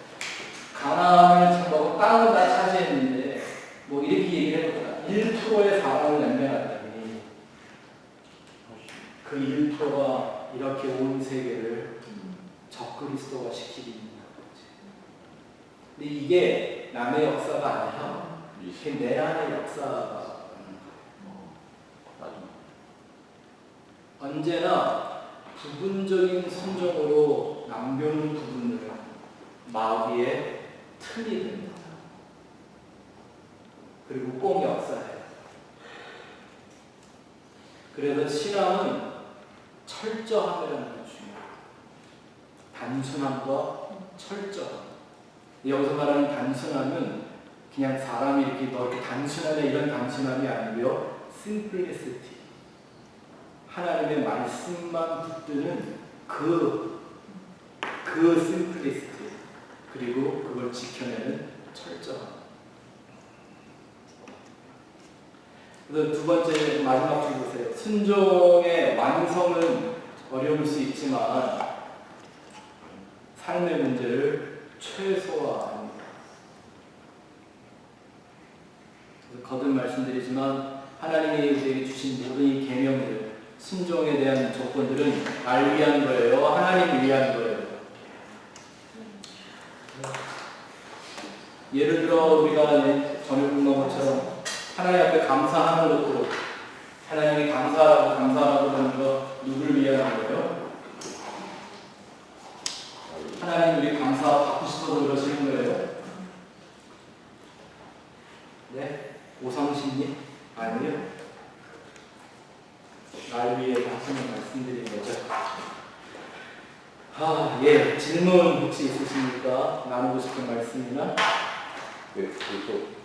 가나안을 정하고 땅을 다 차지했는데 뭐 이렇게 얘기를 해보자. 1%의 사람을 남겨놨더니 그 1%가 이렇게 온 세계를 적그리스도가 시키기 있는 거지. 근데 이게 남의 역사가 아니라 이게 내 안의 역사가 언제나 부분적인 순종으로 남겨놓은 부분을 마귀의 틀이 됩니다. 그리고 꼭 역사해요. 그래서 신앙은 철저함이라는 게 중요해요. 단순함과 철저함. 여기서 말하는 단순함은 그냥 사람이 이렇게 너 이렇게 단순하냐 이런 단순함이 아니고요. simplicity. 하나님의 말씀만 붙드는 그 simplicity. 그리고 그걸 지켜내는 철저함. 그래서 두 번째 마지막 줄 보세요. 순종의 완성은 어려울 수 있지만 삶의 문제를 최소화합니다. 그래서 거듭 말씀드리지만 하나님이 우리에게 주신 모든 이 계명들 순종에 대한 조건들은 날 위한 거예요? 하나님 위한 거예요? 예를 들어 우리가 전에 본 것처럼 하나님 앞에 감사하는 것도 하나님이 감사하라고 하는 거 누굴 위한 거예요? 하나님 우리 감사 받고 싶어서 그러시는 거예요? 네? 오성신님? 아니요. 날 위해 하시는 말씀드린 거죠. 예. 질문 혹시 있으십니까? 나누고 싶은 말씀이나? 또